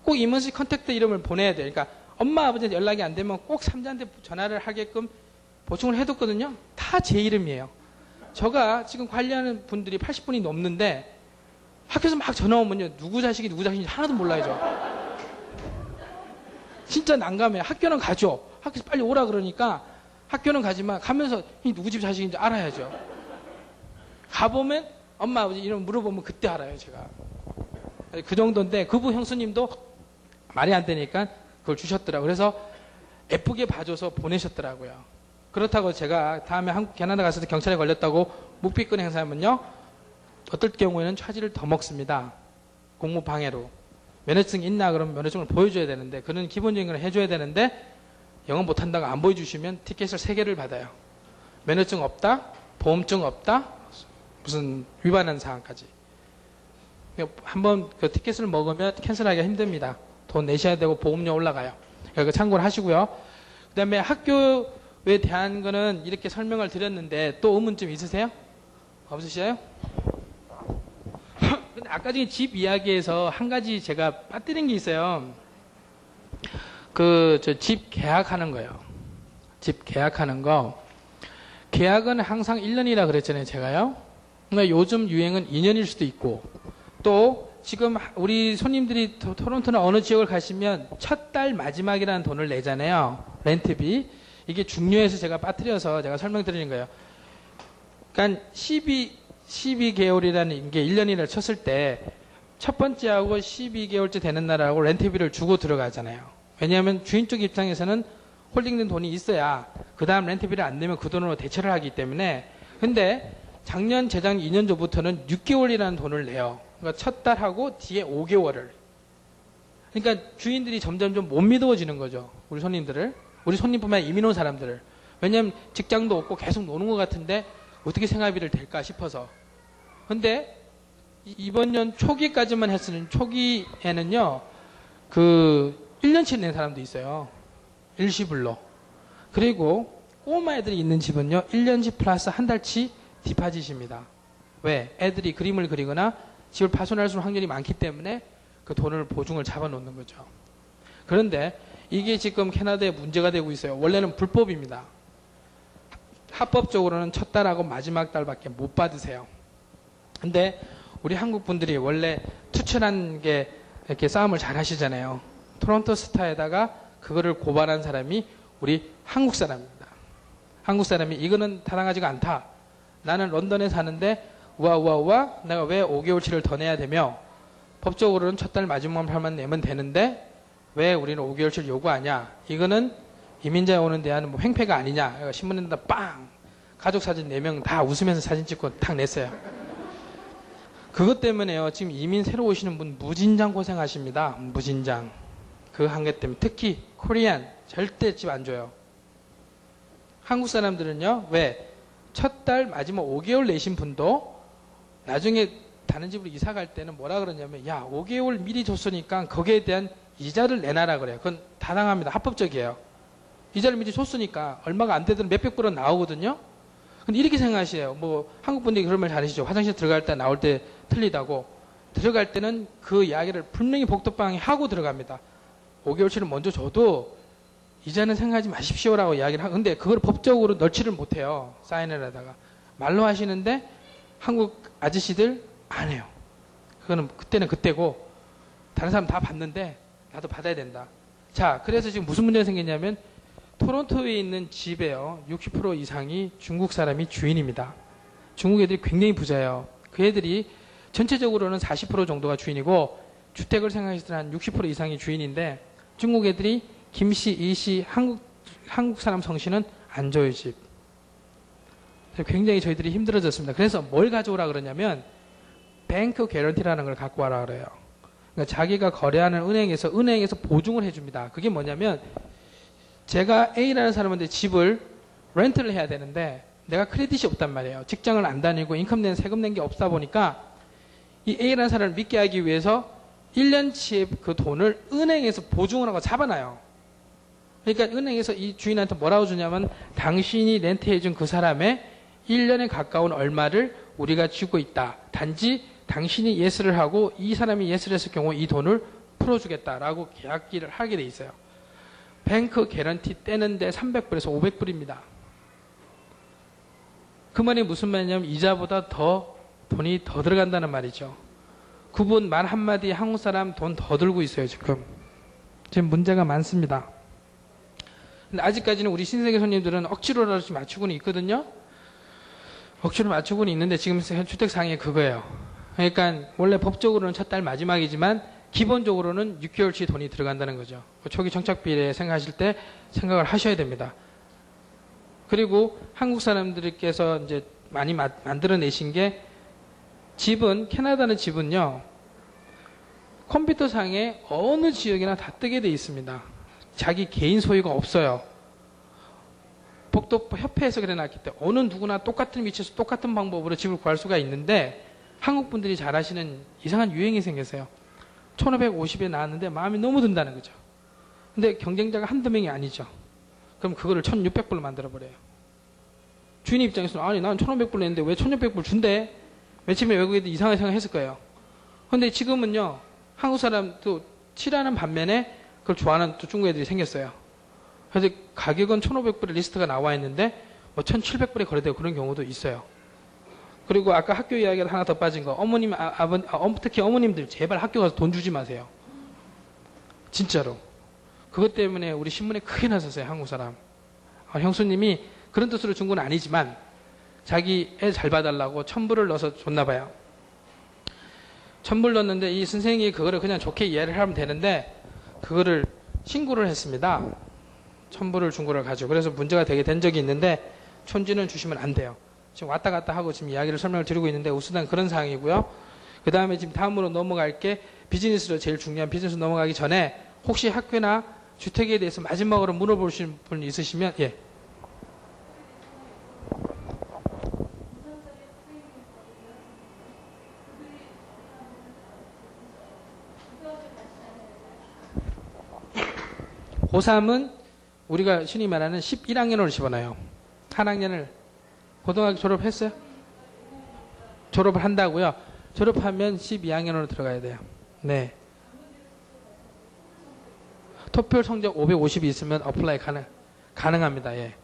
꼭 이머전시 컨택트 이름을 보내야 돼요. 그러니까 엄마 아버지한테 연락이 안 되면 꼭 삼자한테 전화를 하게끔 보충을 해뒀거든요. 다 제 이름이에요. 제가 지금 관리하는 분들이 80분이 넘는데 학교에서 막 전화 오면요 누구 자식이 누구 자식인지 하나도 몰라요. 저. 진짜 난감해요. 학교는 가죠. 학교에서 빨리 오라 그러니까 학교는 가지만 가면서 이 누구 집 자식인지 알아야죠. 가보면 엄마 아버지 이름 물어보면 그때 알아요. 제가. 그 정도인데 그분 형수님도 말이 안 되니까 그걸 주셨더라고요. 그래서 예쁘게 봐줘서 보내셨더라고요. 그렇다고 제가 다음에 캐나다 갔을 때 경찰에 걸렸다고 묵비권 행사하면요 어떨 경우에는 차지를 더 먹습니다. 공무방해로. 면허증 있나 그러면 면허증을 보여줘야 되는데 그런 기본적인 걸 해줘야 되는데 영어 못한다고 안 보여주시면 티켓을 3개를 받아요. 면허증 없다, 보험증 없다, 무슨 위반한 사항까지. 한번 그 티켓을 먹으면 캔슬하기가 힘듭니다. 돈 내셔야 되고 보험료 올라가요. 그러니까 참고를 하시고요. 그 다음에 학교에 대한 거는 이렇게 설명을 드렸는데 또 의문점 있으세요? 없으셔요? 근데 아까 전에 집 이야기에서 한 가지 제가 빠뜨린 게 있어요. 저 집 계약하는 거예요. 집 계약하는 거. 계약은 항상 1년이라 그랬잖아요, 제가요. 그러니까 요즘 유행은 2년일 수도 있고, 또 지금 우리 손님들이 토론토나 어느 지역을 가시면 첫 달 마지막이라는 돈을 내잖아요. 렌트비. 이게 중요해서 제가 빠뜨려서 제가 설명드리는 거예요. 그러니까 12개월이라는 게 1년이라 쳤을 때 첫 번째하고 12개월째 되는 날하고 렌트비를 주고 들어가잖아요. 왜냐하면 주인 쪽 입장에서는 홀딩된 돈이 있어야 그 다음 렌트비를 안 내면 그 돈으로 대처를 하기 때문에. 근데 작년 재작 2년 전부터는 6개월이라는 돈을 내요. 그러니까 첫 달하고 뒤에 5개월을. 그러니까 주인들이 점점 좀 못 믿어지는 거죠. 우리 손님들을. 우리 손님뿐만 아니라 이민 온 사람들을. 왜냐하면 직장도 없고 계속 노는 것 같은데 어떻게 생활비를 댈까 싶어서. 근데 이번 년 초기까지만 했으면 초기에는요. 1년치 낸 사람도 있어요. 일시불로. 그리고 꼬마 애들이 있는 집은요. 1년치 플러스 한 달치 디파짓입니다. 왜? 애들이 그림을 그리거나 집을 파손할 수 있는 확률이 많기 때문에 그 돈을 보증을 잡아놓는 거죠. 그런데 이게 지금 캐나다에 문제가 되고 있어요. 원래는 불법입니다. 합법적으로는 첫 달하고 마지막 달밖에 못 받으세요. 근데 우리 한국 분들이 원래 투철한 게 이렇게 싸움을 잘 하시잖아요. 토론토 스타에다가 그거를 고발한 사람이 우리 한국 사람입니다. 한국 사람이 이거는 타당하지가 않다. 나는 런던에 사는데 우와 내가 왜 5개월치를 더 내야 되며 법적으로는 첫 달 마지막만 내면 되는데 왜 우리는 5개월치를 요구하냐. 이거는 이민자 오는 대한 횡패가 아니냐. 신문에다 빵 가족 사진 4명 다 웃으면서 사진 찍고 탁 냈어요. 그것 때문에요. 지금 이민 새로 오시는 분 무진장 고생하십니다. 무진장. 그 한 개 때문에 특히 코리안 절대 집 안 줘요. 한국 사람들은요, 왜? 첫 달 마지막 5개월 내신 분도 나중에 다른 집으로 이사 갈 때는 뭐라 그러냐면, 야, 5개월 미리 줬으니까 거기에 대한 이자를 내놔라 그래요. 그건 타당합니다. 합법적이에요. 이자를 미리 줬으니까 얼마가 안 되든 몇백 불은 나오거든요. 근데 이렇게 생각하시에요. 뭐 한국 분들이 그런 말 잘하시죠. 화장실 들어갈 때 나올 때 틀리다고. 들어갈 때는 그 이야기를 분명히 복덕방에 하고 들어갑니다. 5개월치를 먼저 줘도 이자는 생각하지 마십시오라고 이야기를 하고, 근데 그걸 법적으로 넣지를 못해요. 사인을 하다가. 말로 하시는데 한국 아저씨들 안 해요. 그거는 그때는 그때고 다른 사람 다 받는데 나도 받아야 된다. 자, 그래서 지금 무슨 문제가 생겼냐면 토론토에 있는 집에요. 60% 이상이 중국 사람이 주인입니다. 중국 애들이 굉장히 부자예요. 그 애들이 전체적으로는 40% 정도가 주인이고 주택을 생각했을 때 한 60% 이상이 주인인데 중국 애들이 김씨, 이씨, 한국 사람 성씨는 안 줘요, 집. 굉장히 저희들이 힘들어졌습니다. 그래서 뭘 가져오라 그러냐면 뱅크 개런티라는 걸 갖고 와라 그래요. 그러니까 자기가 거래하는 은행에서 보증을 해줍니다. 그게 뭐냐면 제가 A라는 사람한테 집을 렌트를 해야 되는데 내가 크레딧이 없단 말이에요. 직장을 안 다니고 인컴 낸 세금 낸 게 없다 보니까 이 A라는 사람을 믿게 하기 위해서 1년치의 그 돈을 은행에서 보증을 하고 잡아놔요. 그러니까 은행에서 이 주인한테 뭐라고 주냐면 당신이 렌트해준 그 사람의 1년에 가까운 얼마를 우리가 쥐고 있다. 단지 당신이 예스를 하고 이 사람이 예스를 했을 경우 이 돈을 풀어주겠다라고 계약기를 하게 돼 있어요. 뱅크 개런티 떼는데 300불에서 500불입니다. 그 말이 무슨 말이냐면 이자보다 돈이 더 들어간다는 말이죠. 그분 말 한마디에 한국 사람 돈 더 들고 있어요, 지금. 지금 문제가 많습니다. 근데 아직까지는 우리 신세계 손님들은 억지로라도 맞추고는 있거든요. 억지로 맞추고는 있는데 지금 주택상에 그거예요. 그러니까 원래 법적으로는 첫 달 마지막이지만 기본적으로는 6개월치 돈이 들어간다는 거죠. 초기 정착비례 생각하실 때 생각을 하셔야 됩니다. 그리고 한국 사람들께서 이제 많이 만들어내신 게 캐나다는 집은요, 컴퓨터상에 어느 지역이나 다 뜨게 돼 있습니다. 자기 개인 소유가 없어요. 복도협회에서 그래 놨기 때문에 어느 누구나 똑같은 위치에서 똑같은 방법으로 집을 구할 수가 있는데 한국 분들이 잘 아시는 이상한 유행이 생겼어요. 1550에 나왔는데 마음이 너무 든다는 거죠. 근데 경쟁자가 한두 명이 아니죠. 그럼 그거를 1600불로 만들어버려요. 주인 입장에서는 아니 난 1500불 냈는데 왜 1600불 준대? 맨 처음에 외국인도 이상하게 생각했을 거예요. 근데 지금은요, 한국 사람도 칠하는 반면에 그걸 좋아하는 또 중국 애들이 생겼어요. 그래서 가격은 1500불의 리스트가 나와 있는데 뭐 1700불에 거래되고 그런 경우도 있어요. 그리고 아까 학교 이야기가 하나 더 빠진 거, 어머님, 특히 어머님들 제발 학교 가서 돈 주지 마세요. 진짜로. 그것 때문에 우리 신문에 크게 났었어요, 한국 사람. 형수님이 그런 뜻으로 준 건 아니지만 자기 애 잘 봐달라고 1000불을 넣어서 줬나 봐요. 1000불 넣었는데 이 선생님이 그거를 그냥 좋게 이해를 하면 되는데 그거를 신고를 했습니다. 1000불을 준 거를 가지고. 그래서 문제가 되게 된 적이 있는데 촌지는 주시면 안 돼요. 지금 왔다 갔다 하고 지금 이야기를 설명을 드리고 있는데 우수단 그런 상황이고요. 그 다음에 지금 다음으로 넘어갈 게 비즈니스로 제일 중요한 비즈니스 넘어가기 전에 혹시 학교나 주택에 대해서 마지막으로 물어보시는 분 있으시면 예. 고3은 우리가 흔히 말하는 11학년으로 집어넣어요. 한 학년을 고등학교 졸업했어요? 졸업을 한다고요? 졸업하면 12학년으로 들어가야 돼요. 네. 토플 성적 550이 있으면 어플라이 가능합니다. 예.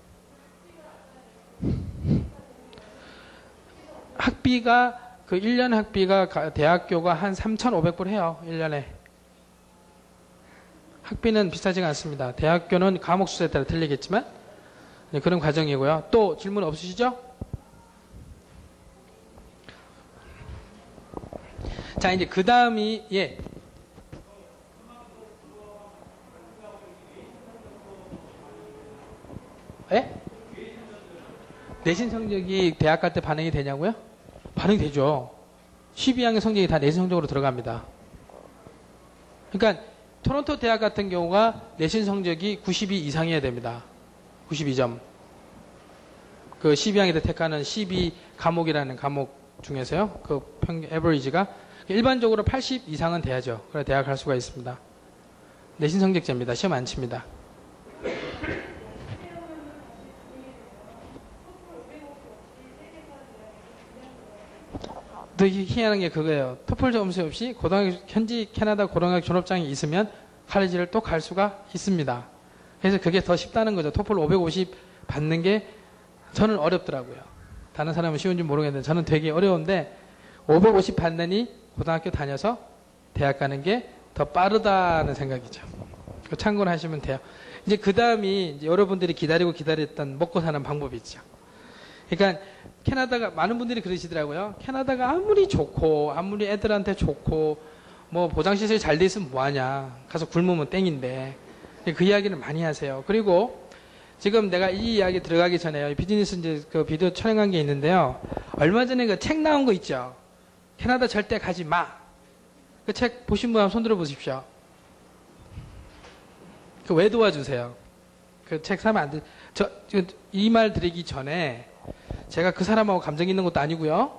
학비가 그 1년 학비가 대학교가 한 3,500불 해요. 1년에. 학비는 비싸지가 않습니다. 대학교는 과목 수에 따라 틀리겠지만 네, 그런 과정이고요. 또 질문 없으시죠? 자, 이제 그 다음이 예. 예? 내신 성적이 대학 갈 때 반영이 되냐고요? 반영이 되죠. 12학년 성적이 다 내신 성적으로 들어갑니다. 그러니까 토론토 대학 같은 경우가 내신 성적이 92 이상이어야 됩니다. 92점. 그 12항이 대택하는 12 과목이라는 과목 중에서요. 그 평균 에버리지가 일반적으로 80 이상은 돼야죠. 그래 대학 갈 수가 있습니다. 내신 성적제입니다. 시험 안 칩니다. 더 희한한 게 그거예요. 토플 점수 없이 고등학교 현지 캐나다 고등학교 졸업장이 있으면 칼리지를 또 갈 수가 있습니다. 그래서 그게 더 쉽다는 거죠. 토플 550 받는 게 저는 어렵더라고요. 다른 사람은 쉬운지 모르겠는데 저는 되게 어려운데 550 받느니 고등학교 다녀서 대학 가는 게 더 빠르다는 생각이죠. 참고를 하시면 돼요. 이제 그 다음이 여러분들이 기다렸던 먹고 사는 방법이 있죠. 그러니까 캐나다가 많은 분들이 그러시더라고요. 캐나다가 아무리 좋고 아무리 애들한테 좋고 뭐 보장시설이 잘 돼 있으면 뭐하냐. 가서 굶으면 땡인데 그 이야기를 많이 하세요. 그리고 지금 내가 이 이야기 들어가기 전에요. 비즈니스 이제 그 비디오 촬영한 게 있는데요. 얼마 전에 그 책 나온 거 있죠. 캐나다 절대 가지 마. 그 책 보신 분 한번 손 들어 보십시오. 그 왜 도와주세요? 그 책 사면 안 돼. 이 말 드리기 전에 제가 그 사람하고 감정 있는 것도 아니고요.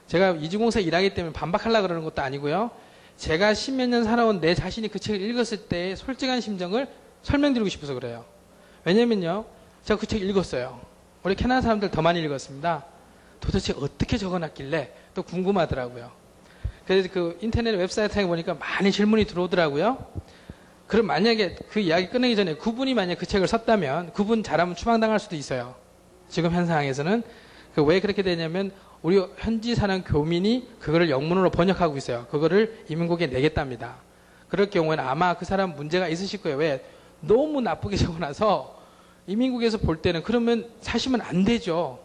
제가 이주공사 일하기 때문에 반박하려고 그러는 것도 아니고요. 제가 십몇 년 살아온 내 자신이 그 책을 읽었을 때의 솔직한 심정을 설명드리고 싶어서 그래요. 왜냐면요. 제가 그 책 읽었어요. 우리 캐나다 사람들 더 많이 읽었습니다. 도대체 어떻게 적어놨길래 또 궁금하더라고요. 그래서 그 인터넷 웹사이트에 보니까 많이 질문이 들어오더라고요. 그럼 만약에 그 이야기 끝내기 전에 그분이 만약 그 책을 썼다면 그분 잘하면 추방당할 수도 있어요. 지금 현 상황에서는. 왜 그렇게 되냐면 우리 현지 사는 교민이 그거를 영문으로 번역하고 있어요. 그거를 이민국에 내겠답니다. 그럴 경우에는 아마 그 사람 문제가 있으실 거예요. 왜? 너무 나쁘게 적어놔서 이민국에서 볼 때는 그러면 사시면 안 되죠.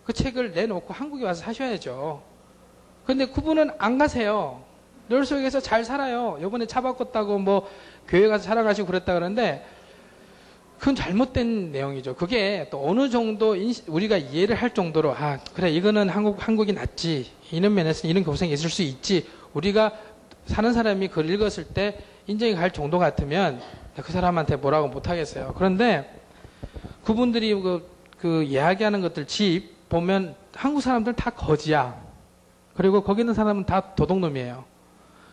그 책을 내놓고 한국에 와서 사셔야죠. 근데 그분은 안 가세요. 늘 속에서 잘 살아요. 요번에 차 바꿨다고 뭐 교회 가서 살아가시고 그랬다 그러는데 그건 잘못된 내용이죠. 그게 또 어느 정도 우리가 이해를 할 정도로 아 그래 이거는 한국이 낫지. 이런 면에서 이런 고생이 있을 수 있지. 우리가 사는 사람이 그걸 읽었을 때 인정이 갈 정도 같으면 그 사람한테 뭐라고 못하겠어요. 그런데 그분들이 그 이야기하는 것들 집 보면 한국 사람들 다 거지야. 그리고 거기 있는 사람은 다 도둑놈이에요.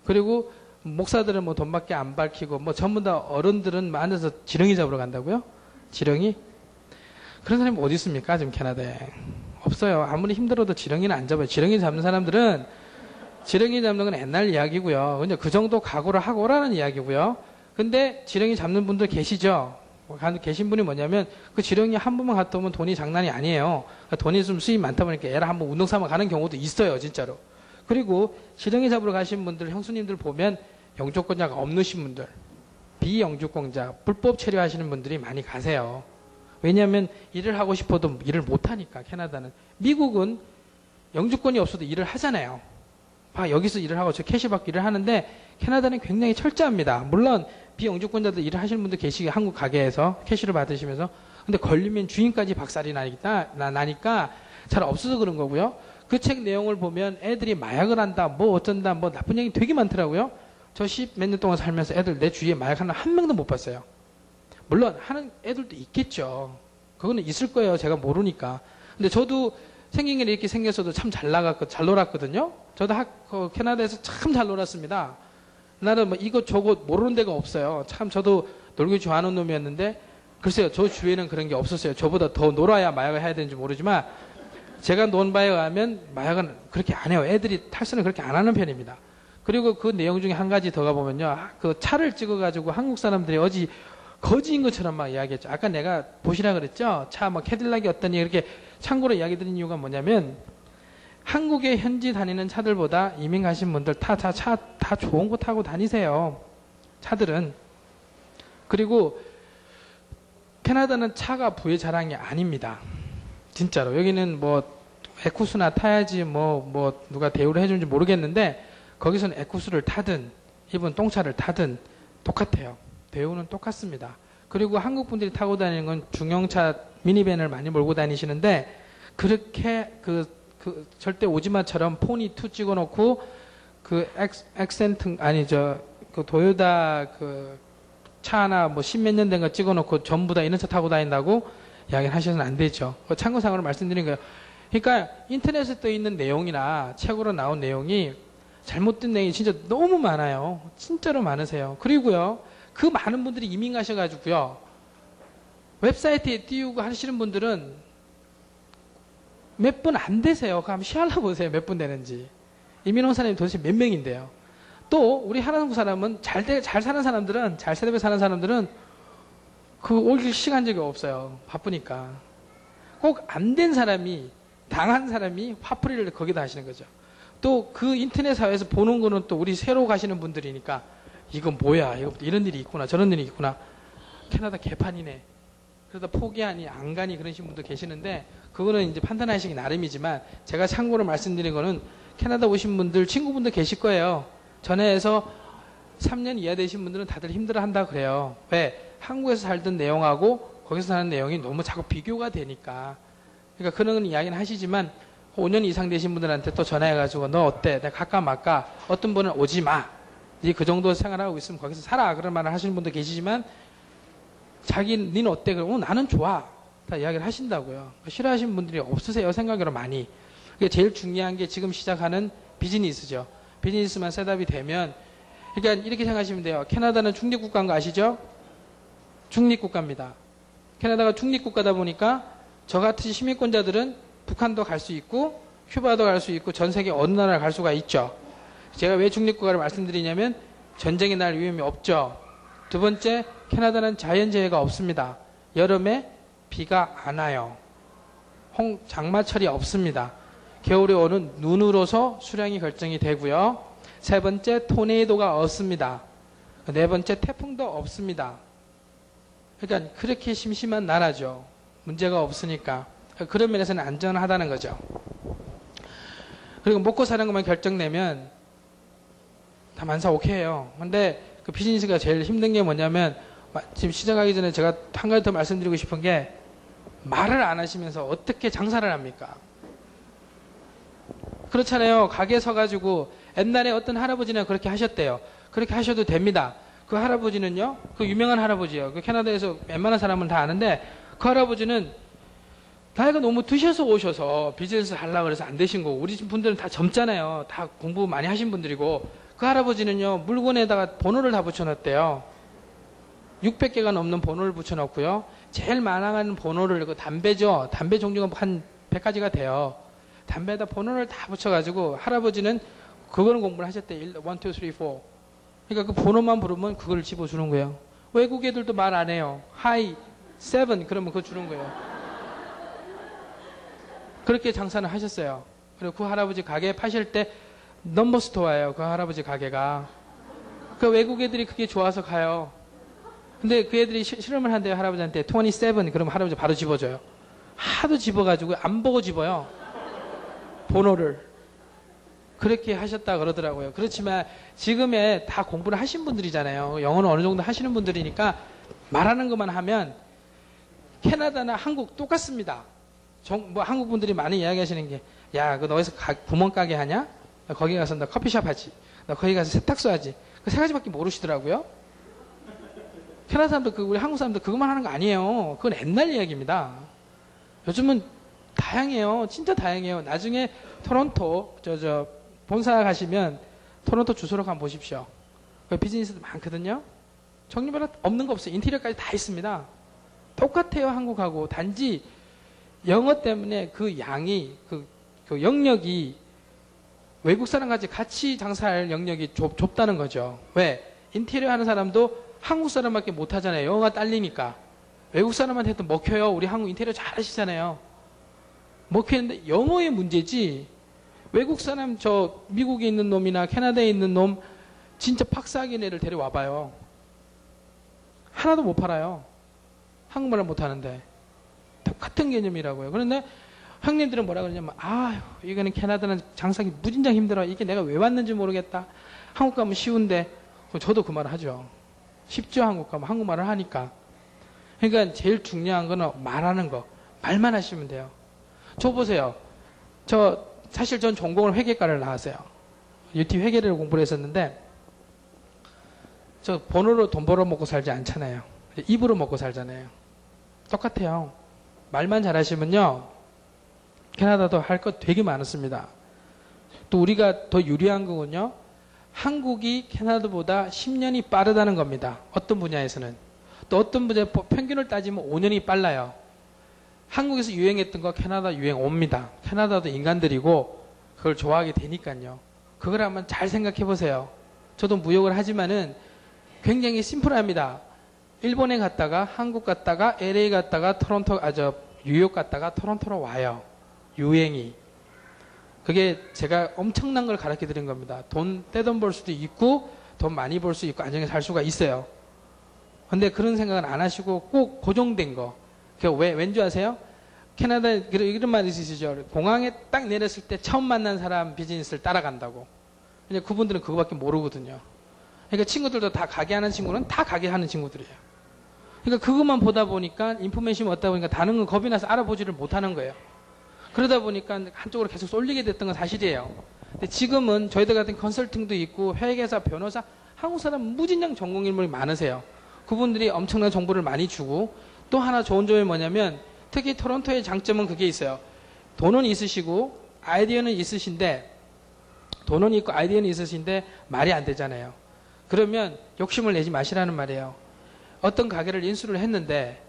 그리고 목사들은 뭐 돈밖에 안 밝히고 뭐 전부 다 어른들은 앉아서 지렁이 잡으러 간다고요? 지렁이? 그런 사람이 어디 있습니까? 지금 캐나다에. 없어요. 아무리 힘들어도 지렁이는 안 잡아요. 지렁이 잡는 사람들은 지렁이 잡는 건 옛날 이야기고요. 그냥 그 정도 각오를 하고 오라는 이야기고요. 근데 지렁이 잡는 분들 계시죠? 계신 분이 뭐냐면 그 지렁이 한 번만 갔다 오면 돈이 장난이 아니에요. 그러니까 돈이 좀 수입이 많다 보니까 애를 한번 운동 삼아 가는 경우도 있어요. 진짜로. 그리고 지렁이 잡으러 가신 분들 형수님들 보면 영주권자가 없으신 분들 비영주권자 불법 체류하시는 분들이 많이 가세요. 왜냐하면 일을 하고 싶어도 일을 못하니까 캐나다는. 미국은 영주권이 없어도 일을 하잖아요. 여기서 일을 하고 저 캐시 받고 일을 하는데 캐나다는 굉장히 철저합니다. 물론 비영주권자들 일을 하시는 분들 계시게 한국 가게에서 캐시를 받으시면서 근데 걸리면 주인까지 박살이 나니까 잘 없어서 그런 거고요. 그 책 내용을 보면 애들이 마약을 한다 뭐 어쩐다 뭐 나쁜 얘기 되게 많더라고요. 저 몇 년 동안 살면서 애들 내 주위에 마약하는 한 명도 못 봤어요. 물론 하는 애들도 있겠죠. 그거는 있을 거예요. 제가 모르니까. 근데 저도 생긴 게 이렇게 생겼어도 참 잘 놀았거든요. 저도 캐나다에서 참 잘 놀았습니다. 나는 뭐 이것 저것 모르는 데가 없어요. 참 저도 놀기 좋아하는 놈이었는데 글쎄요. 저 주위에는 그런 게 없었어요. 저보다 더 놀아야 마약을 해야 되는지 모르지만 제가 논 바에 의하면 마약은 그렇게 안 해요. 애들이 탈선을 그렇게 안 하는 편입니다. 그리고 그 내용 중에 한 가지 더 가보면요. 그 차를 찍어가지고 한국 사람들이 거지인 것처럼 막 이야기했죠. 아까 내가 보시라 그랬죠. 차 뭐 캐딜락이 어떠니 이렇게 참고로 이야기 드린 이유가 뭐냐면 한국에 현지 다니는 차들보다 이민 가신 분들 차 다 좋은 거 타고 다니세요. 차들은. 그리고 캐나다는 차가 부의 자랑이 아닙니다. 진짜로. 여기는 뭐 에쿠스나 타야지 뭐 누가 대우를 해주는지 모르겠는데 거기서는 에쿠스를 타든 이번 똥차를 타든 똑같아요. 대우는 똑같습니다. 그리고 한국 분들이 타고 다니는 건 중형차 미니밴을 많이 몰고 다니시는데 그렇게 절대 오지마처럼 포니2 찍어놓고 그 엑센트 그 도요타 그 차 하나 뭐 십몇 년 된 거 찍어놓고 전부 다 이런 차 타고 다닌다고 이야기를 하셔서는 안 되죠. 참고사항으로 말씀드린 거예요. 그러니까 인터넷에 떠 있는 내용이나 책으로 나온 내용이 잘못된 내용이 진짜 너무 많아요. 진짜로 많으세요. 그리고요, 그 많은 분들이 이민 가셔가지고요, 웹사이트에 띄우고 하시는 분들은 몇 분 안 되세요. 그거 한번 시험해 보세요. 몇 분 되는지. 이민 온 사람이 도대체 몇 명인데요. 또 우리 한국 사람은 잘 사는 사람들은, 잘 세대에 사는 사람들은 그 올 시간적이 없어요. 바쁘니까. 꼭 안 된 사람이, 당한 사람이 화풀이를 거기다 하시는 거죠. 또 그 인터넷 사회에서 보는 거는 또 우리 새로 가시는 분들이니까 이건 뭐야, 이런 일이 있구나, 저런 일이 있구나, 캐나다 개판이네, 그러다 포기하니 안 가니 그러신 분도 계시는데, 그거는 이제 판단하시기 나름이지만, 제가 참고로 말씀드린 거는 캐나다 오신 분들, 친구분들 계실 거예요. 전에에서 3년 이하 되신 분들은 다들 힘들어 한다 그래요. 왜? 한국에서 살던 내용하고 거기서 사는 내용이 너무 자꾸 비교가 되니까. 그러니까 그런 이야기는 하시지만, 5년 이상 되신 분들한테 또 전화해가지고 너 어때? 내가 갈까 말까? 어떤 분은 오지 마. 이제 그 정도 생활하고 있으면 거기서 살아. 그런 말을 하시는 분도 계시지만, 니는 어때? 그러면 나는 좋아. 다 이야기를 하신다고요. 싫어하시는 분들이 없으세요. 생각으로 많이. 그게 제일 중요한 게 지금 시작하는 비즈니스죠. 비즈니스만 셋업이 되면, 그러니까 이렇게 생각하시면 돼요. 캐나다는 중립국가인 거 아시죠? 중립국가입니다. 캐나다가 중립국가다 보니까 저같이 시민권자들은 북한도 갈 수 있고 큐바도 갈 수 있고 전 세계 어느 나라 갈 수가 있죠. 제가 왜 중립국가를 말씀드리냐면 전쟁이 날 위험이 없죠. 두 번째, 캐나다는 자연재해가 없습니다. 여름에 비가 안 와요. 장마철이 없습니다. 겨울에 오는 눈으로서 수량이 결정이 되고요. 세 번째, 토네이도가 없습니다. 네 번째, 태풍도 없습니다. 그러니까 그렇게 심심한 나라죠. 문제가 없으니까. 그런 면에서는 안전하다는 거죠. 그리고 먹고 사는 것만 결정내면 다 만사 오케이예요. 근데 그 비즈니스가 제일 힘든 게 뭐냐면, 지금 시작하기 전에 제가 한 가지 더 말씀드리고 싶은 게, 말을 안 하시면서 어떻게 장사를 합니까? 그렇잖아요. 가게에 서가지고 옛날에 어떤 할아버지는 그렇게 하셨대요. 그렇게 하셔도 됩니다. 그 할아버지는요, 그 유명한 할아버지예요. 그 캐나다에서 웬만한 사람은 다 아는데, 그 할아버지는 나이가 너무 드셔서 오셔서 비즈니스 하려고 해서 안 되신 거고, 우리 분들은 다 젊잖아요. 다 공부 많이 하신 분들이고, 그 할아버지는요, 물건에다가 번호를 다 붙여놨대요. 600개가 넘는 번호를 붙여놓고요. 제일 많아가는 번호를, 그 담배죠. 담배 종류가 한 100가지가 돼요. 담배에다 번호를 다 붙여가지고, 할아버지는 그거는 공부를 하셨대요. 1, 2, 3, 4. 그러니까 그 번호만 부르면 그걸 집어주는 거예요. 외국 애들도 말 안 해요. 하이, 7, 그러면 그거 주는 거예요. 그렇게 장사는 하셨어요. 그리고 그 할아버지 가게 파실 때 넘버 스토어예요. 그 할아버지 가게가. 그 외국 애들이 그게 좋아서 가요. 근데 그 애들이 실험을 한대요. 할아버지한테 27, 그러면 할아버지 바로 집어줘요. 하도 집어가지고 안 보고 집어요. 번호를. 그렇게 하셨다 그러더라고요. 그렇지만 지금에 다 공부를 하신 분들이잖아요. 영어는 어느 정도 하시는 분들이니까 말하는 것만 하면 캐나다나 한국 똑같습니다. 뭐 한국 분들이 많이 이야기하시는 게, 야, 너 어디서 구멍가게 하냐? 너 거기 가서 너 커피숍 하지. 너 거기 가서 세탁소 하지. 그 세 가지밖에 모르시더라고요. 캐나다 사람들, 우리 한국 사람들 그것만 하는 거 아니에요. 그건 옛날 이야기입니다. 요즘은 다양해요. 진짜 다양해요. 나중에 토론토, 본사 가시면 토론토 주소로 한번 보십시오. 비즈니스도 많거든요. 종류별로 없는 거 없어요. 인테리어까지 다 있습니다. 똑같아요, 한국하고. 단지 영어 때문에 그 양이, 그 영역이 외국 사람같이 같이 장사할 영역이 좁다는 거죠. 왜? 인테리어 하는 사람도 한국 사람밖에 못 하잖아요. 영어가 딸리니까. 외국 사람한테도 먹혀요. 우리 한국 인테리어 잘 하시잖아요. 먹히는데 영어의 문제지, 외국 사람, 미국에 있는 놈이나 캐나다에 있는 놈, 진짜 박사학위인 애를 데려와봐요. 하나도 못 팔아요. 한국말을 못 하는데. 똑같은 개념이라고요. 그런데 형님들은 뭐라 그러냐면, 아유, 이거는 캐나다는 장사하기 무진장 힘들어. 이게 내가 왜 왔는지 모르겠다. 한국 가면 쉬운데. 저도 그 말을 하죠. 쉽죠, 한국 가면. 한국말을 하니까. 그러니까 제일 중요한 거는 말하는 거. 말만 하시면 돼요. 저 보세요. 사실 전 전공을 회계과를 나왔어요. UT 회계를 공부를 했었는데, 저 번호로 돈 벌어 먹고 살지 않잖아요. 입으로 먹고 살잖아요. 똑같아요. 말만 잘하시면요. 캐나다도 할 것 되게 많습니다. 또 우리가 더 유리한 거군요. 한국이 캐나다보다 10년이 빠르다는 겁니다. 어떤 분야에서는. 또 어떤 분야 평균을 따지면 5년이 빨라요. 한국에서 유행했던 거 캐나다 유행 옵니다. 캐나다도 인간들이고 그걸 좋아하게 되니까요. 그걸 한번 잘 생각해 보세요. 저도 무역을 하지만은 굉장히 심플합니다. 일본에 갔다가 한국 갔다가 LA 갔다가 뉴욕 갔다가 토론토로 와요. 유행이. 그게 제가 엄청난 걸 가르쳐 드린 겁니다. 돈 떼돈 벌 수도 있고 돈 많이 벌 수 있고 안정에 살 수가 있어요. 근데 그런 생각은 안 하시고 꼭 고정된 거. 왠지 아세요? 캐나다 이런 말이 있으시죠. 공항에 딱 내렸을 때 처음 만난 사람 비즈니스를 따라간다고. 근데 그분들은 그거밖에 모르거든요. 그러니까 친구들도 다 가게 하는 친구는 다 가게 하는 친구들이에요. 그러니까 그것만 보다 보니까 인포메이션이 얻다 보니까 다른 건 겁이 나서 알아보지를 못하는 거예요. 그러다 보니까 한쪽으로 계속 쏠리게 됐던 건 사실이에요. 근데 지금은 저희들 같은 컨설팅도 있고 회계사, 변호사, 한국 사람 무진장 전공 인물이 많으세요. 그분들이 엄청난 정보를 많이 주고 또 하나 좋은 점이 뭐냐면 특히 토론토의 장점은 그게 있어요. 돈은 있으시고 아이디어는 있으신데 돈은 있고 아이디어는 있으신데 말이 안 되잖아요. 그러면 욕심을 내지 마시라는 말이에요. 어떤 가게를 인수를 했는데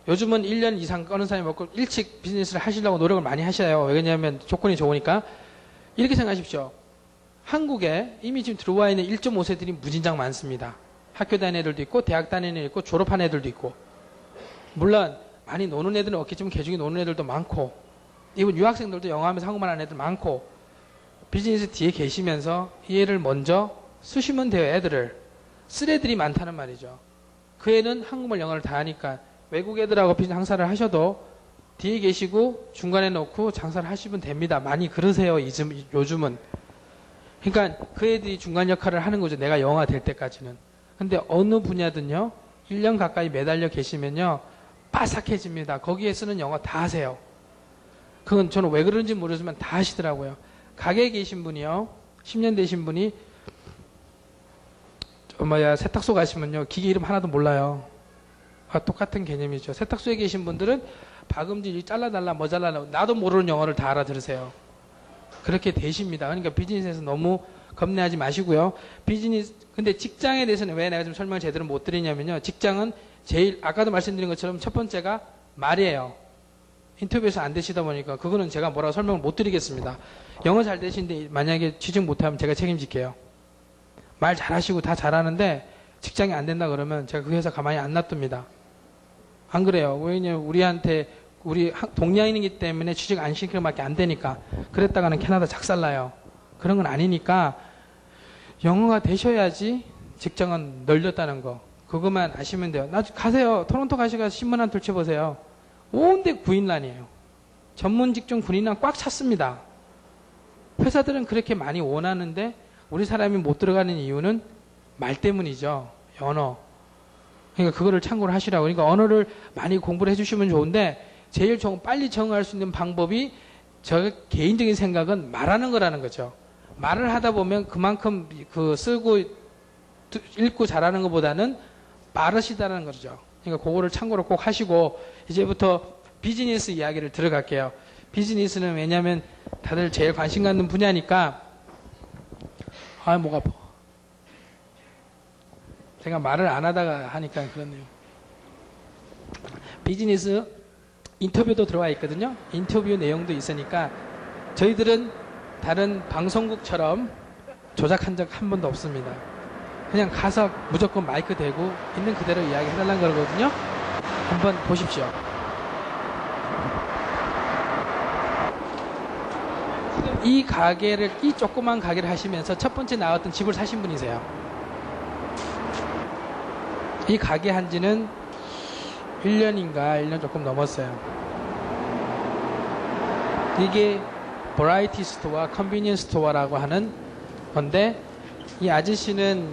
요즘은 1년 이상 꺼는 사람이 먹고 일찍 비즈니스를 하시려고 노력을 많이 하셔요. 왜냐하면 조건이 좋으니까. 이렇게 생각하십시오. 한국에 이미 지금 들어와 있는 1.5세들이 무진장 많습니다. 학교 다니는 애들도 있고 대학 다니는 애도 있고 졸업한 애들도 있고 물론 많이 노는 애들은 없겠지만 개중에 노는 애들도 많고 이번 유학생들도 영어하면서 한국말 하는 애들 많고 비즈니스 뒤에 계시면서 이 애를 먼저 쓰시면 돼요. 애들을. 쓸 애들이 많다는 말이죠. 그 애는 한국말 영어를 다 하니까 외국 애들하고 비즈니스 장사를 하셔도 뒤에 계시고 중간에 놓고 장사를 하시면 됩니다. 많이 그러세요. 요즘은. 그러니까 그 애들이 중간 역할을 하는 거죠. 내가 영어가 될 때까지는. 근데 어느 분야든요. 1년 가까이 매달려 계시면요. 빠삭해집니다. 거기에 쓰는 영어 다 하세요. 그건 저는 왜 그런지 모르지만 다 하시더라고요. 가게에 계신 분이요. 10년 되신 분이 세탁소 가시면요. 기계 이름 하나도 몰라요. 똑같은 개념이죠. 세탁소에 계신 분들은 박음질 잘라달라 뭐 잘라달라 나도 모르는 영어를 다 알아들으세요. 그렇게 되십니다. 그러니까 비즈니스에서 너무 겁내하지 마시고요. 근데 직장에 대해서는 왜 내가 좀 설명을 제대로 못 드리냐면요. 직장은 제일 아까도 말씀드린 것처럼 첫 번째가 말이에요. 인터뷰에서 안 되시다 보니까 그거는 제가 뭐라고 설명을 못 드리겠습니다. 영어 잘 되시는데 만약에 취직 못하면 제가 책임질게요. 말 잘하시고 다 잘하는데 직장이 안 된다 그러면 제가 그 회사 가만히 안 놔둡니다. 안 그래요. 왜냐면 우리 동양인이기 때문에 취직 안 시키는 밖에 안 되니까. 그랬다가는 캐나다 작살나요. 그런 건 아니니까 영어가 되셔야지 직장은 널렸다는 거. 그것만 아시면 돼요. 가세요. 토론토 가시가 신문 한 들춰보세요. 온데 구인란이에요. 전문 직종 군인란 꽉 찼습니다. 회사들은 그렇게 많이 원하는데 우리 사람이 못 들어가는 이유는 말 때문이죠. 언어. 그러니까 그거를 참고를 하시라고. 그러니까 언어를 많이 공부를 해주시면 좋은데 제일 빨리 적응할 수 있는 방법이 저 개인적인 생각은 말하는 거라는 거죠. 말을 하다 보면 그만큼 쓰고 읽고 잘하는 것보다는 빠르시다는 거죠. 그러니까 그거를 참고로 꼭 하시고 이제부터 비즈니스 이야기를 들어갈게요. 비즈니스는 왜냐하면 다들 제일 관심 갖는 분야니까 목 아파. 제가 말을 안 하다가 하니까 그렇네요. 비즈니스 인터뷰도 들어와 있거든요. 인터뷰 내용도 있으니까 저희들은 다른 방송국처럼 조작한 적 한 번도 없습니다. 그냥 가서 무조건 마이크 대고 있는 그대로 이야기 해달라는 거거든요. 한번 보십시오. 이 조그만 가게를 하시면서 첫 번째 나왔던 집을 사신 분이세요. 이 가게 한 지는 1년인가 1년 조금 넘었어요. 이게 버라이티 스토어, 컨비니언스 스토어라고 하는 건데 이 아저씨는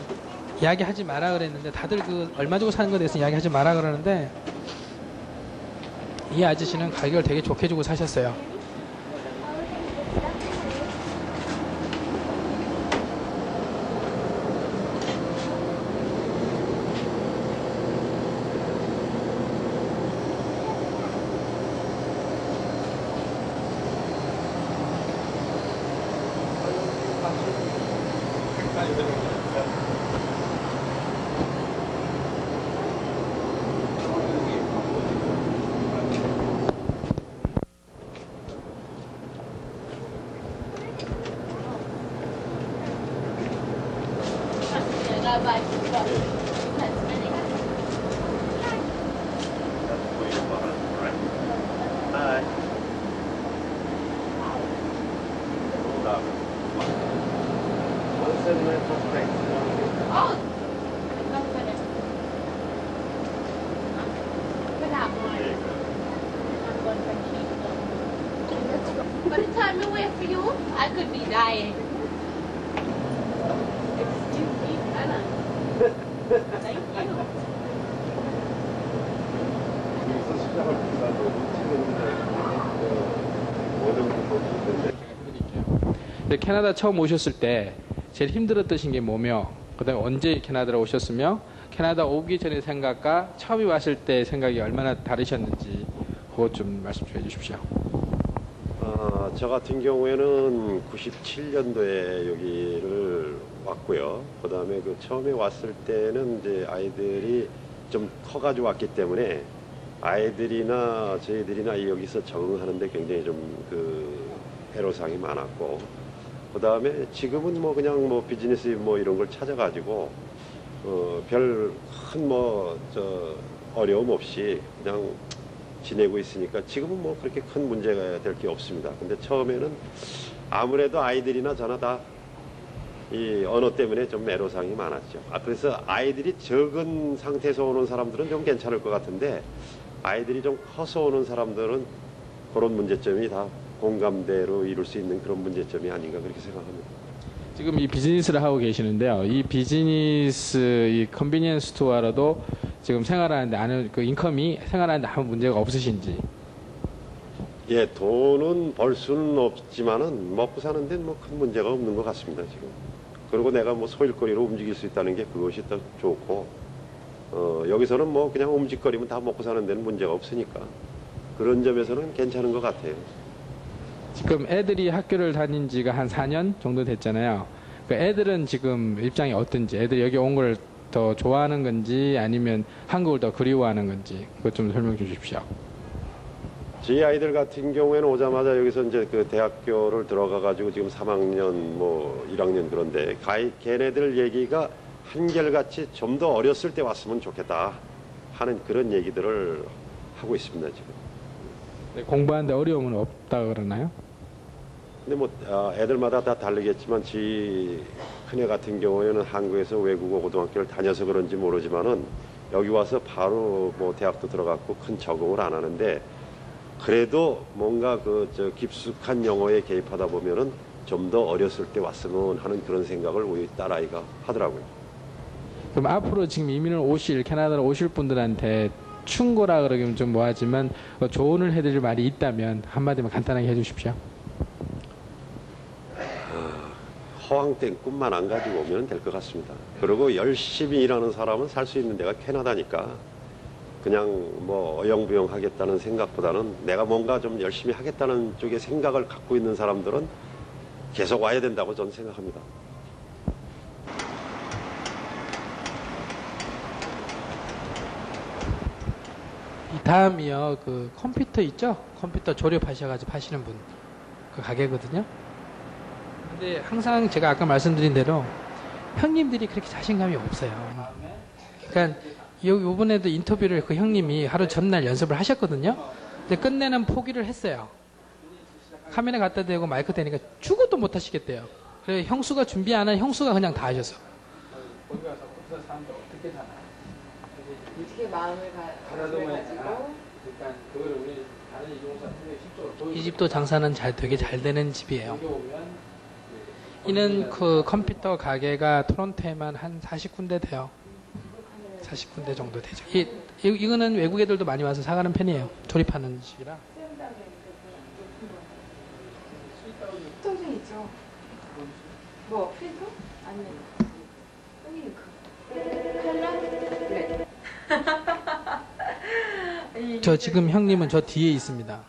이야기하지 마라 그랬는데 다들 얼마 주고 사는 거에 대해서 이야기하지 마라 그러는데 이 아저씨는 가격을 되게 좋게 주고 사셨어요. By the time we wait for you, I could be dying. Excuse me, Anna. Thank you. 여기서 시작을 비싸도 모든 것을 근데 캐나다 처음 오셨을 때 제일 힘들었던 게 뭐며, 그다음에 언제 캐나다로 오셨으며, 캐나다 오기 전의 생각과 처음에 왔을 때 생각이 얼마나 다르셨는지 그것 좀 말씀 좀 해주십시오. 저 같은 경우에는 97년도에 여기를 왔고요. 그 다음에 그 처음에 왔을 때는 이제 아이들이 좀 커가지고 왔기 때문에 아이들이나 저희들이나 여기서 적응하는데 굉장히 좀 그 애로사항이 많았고, 그 다음에 지금은 뭐 그냥 뭐 비즈니스 뭐 이런 걸 찾아가지고 별 큰 뭐 저 어려움 없이 그냥 지내고 있으니까 지금은 뭐 그렇게 큰 문제가 될 게 없습니다. 근데 처음에는 아무래도 아이들이나 저나 다 이 언어 때문에 좀 애로사항이 많았죠. 그래서 아이들이 적은 상태에서 오는 사람들은 좀 괜찮을 것 같은데, 아이들이 좀 커서 오는 사람들은 그런 문제점이 다 공감대로 이룰 수 있는 그런 문제점이 아닌가 그렇게 생각합니다. 지금 이 비즈니스를 하고 계시는데요. 이 비즈니스, 이 컨비니언스 스토어라도 지금 생활하는데 그 인컴이 생활하는데 아무 문제가 없으신지. 예, 돈은 벌 수는 없지만은 먹고 사는데 뭐 큰 문제가 없는 것 같습니다, 지금. 그리고 내가 뭐 소일거리로 움직일 수 있다는 게 그것이 더 좋고, 여기서는 뭐 그냥 움직거리면 다 먹고 사는 데는 문제가 없으니까 그런 점에서는 괜찮은 것 같아요. 지금 애들이 학교를 다닌 지가 한 4년 정도 됐잖아요. 그 애들은 지금 입장이 어떤지, 애들이 여기 온 걸 더 좋아하는 건지 아니면 한국을 더 그리워하는 건지 그것 좀 설명 주십시오. 저희 아이들 같은 경우에는 오자마자 여기서 이제 그 대학교를 들어가가지고 지금 3학년 뭐 1학년 그런데 걔네들 얘기가 한결같이 좀 더 어렸을 때 왔으면 좋겠다 하는 그런 얘기들을 하고 있습니다, 지금. 네, 공부하는데 어려움은 없다 그러나요? 근데 뭐 애들마다 다 다르겠지만 지 큰애 같은 경우에는 한국에서 외국어 고등학교를 다녀서 그런지 모르지만은 여기 와서 바로 뭐 대학도 들어갔고 큰 적응을 안 하는데, 그래도 뭔가 그 저 깊숙한 영어에 개입하다 보면은 좀 더 어렸을 때 왔으면 하는 그런 생각을 우리 딸아이가 하더라고요. 그럼 앞으로 지금 이민을 캐나다로 오실 분들한테 충고라 그러기는 좀 뭐하지만 조언을 해드릴 말이 있다면 한마디만 간단하게 해주십시오. 허황된 꿈만 안 가지고 오면 될 것 같습니다. 그리고 열심히 일하는 사람은 살 수 있는 데가 캐나다니까 그냥 뭐 어영부영 하겠다는 생각보다는 내가 뭔가 좀 열심히 하겠다는 쪽의 생각을 갖고 있는 사람들은 계속 와야 된다고 저는 생각합니다. 다음이요, 그 컴퓨터 있죠? 컴퓨터 조립하셔가지고 파시는 분, 그 가게거든요. 근데 항상 제가 아까 말씀드린 대로 형님들이 그렇게 자신감이 없어요. 그러니까 요번에도 인터뷰를 그 형님이 하루 전날 연습을 하셨거든요. 근데 끝내는 포기를 했어요. 카메라 갖다 대고 마이크 대니까 죽어도 못 하시겠대요. 그래서 형수가 준비 안 한 형수가 그냥 다 하셨어. 거기 가서 컴퓨터 사람들 어떻게 사나? 어떻게 마음을 가지고 이 집도 장사는 되게 잘 되는 집이에요. 이는 그 컴퓨터 가게가 토론토에만 한 40군데 돼요. 40군데 정도 되죠. 이거는 외국 애들도 많이 와서 사가는 편이에요. 조립하는 식이라. 통증 있죠. 뭐 필터? 아니면 네. 저 지금 형님은 저 뒤에 있습니다.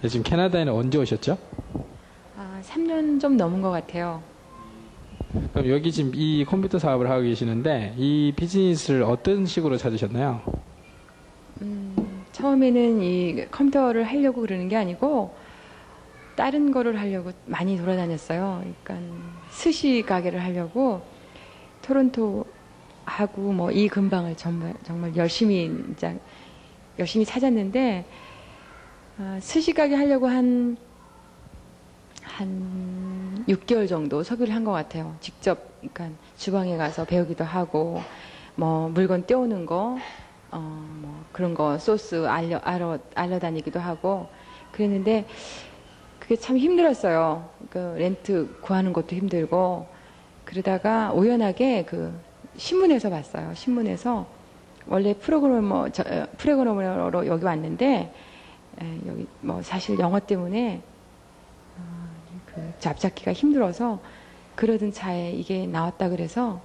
네, 지금 캐나다에는 언제 오셨죠? 3년 좀 넘은 것 같아요. 그럼 여기 지금 이 컴퓨터 사업을 하고 계시는데 이 비즈니스를 어떤 식으로 찾으셨나요? 처음에는 이 컴퓨터를 하려고 그러는 게 아니고 다른 거를 하려고 많이 돌아다녔어요. 그러니까 스시 가게를 하려고 토론토 하고 뭐 이 근방을 정말 열심히 이제 열심히 찾았는데 스시 가게 하려고 한 6개월 정도 소비를 한 것 같아요. 직접 그러니까 주방에 가서 배우기도 하고 뭐 물건 떼오는 거 뭐 그런 거 소스 알려다니기도 하고 그랬는데 그게 참 힘들었어요. 그 렌트 구하는 것도 힘들고 그러다가 우연하게 그 신문에서 봤어요. 신문에서 원래 프로그래머로 여기 왔는데 여기 뭐 사실 영어 때문에 그 잡잡기가 힘들어서 그러던 차에 이게 나왔다 그래서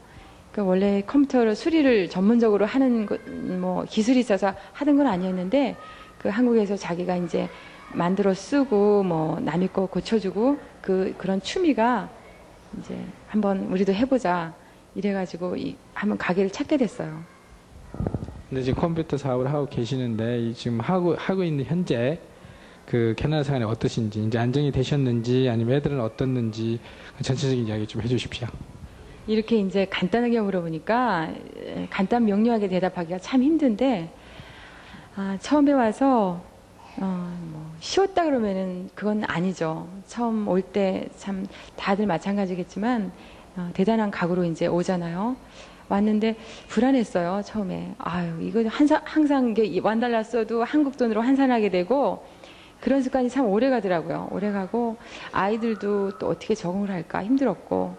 그 원래 컴퓨터로 수리를 전문적으로 하는 뭐 기술이 있어서 하던 건 아니었는데 그 한국에서 자기가 이제 만들어 쓰고 뭐 남의 거 고쳐주고 그런 취미가 이제 한번 우리도 해보자 이래가지고 한번 가게를 찾게 됐어요. 근데 지금 컴퓨터 사업을 하고 계시는데 지금 하고 있는 현재 그 캐나다 생활이 어떠신지 이제 안정이 되셨는지 아니면 애들은 어떻는지 전체적인 이야기 좀 해주십시오. 이렇게 이제 간단하게 물어보니까 간단 명료하게 대답하기가 참 힘든데 처음에 와서 뭐 쉬웠다 그러면은 그건 아니죠. 처음 올 때 참 다들 마찬가지겠지만 대단한 각오로 이제 오잖아요. 왔는데 불안했어요. 처음에 이거 항상 이게 완달랐어도 한국 돈으로 환산하게 되고 그런 습관이 참 오래 가더라고요. 오래 가고 아이들도 또 어떻게 적응을 할까 힘들었고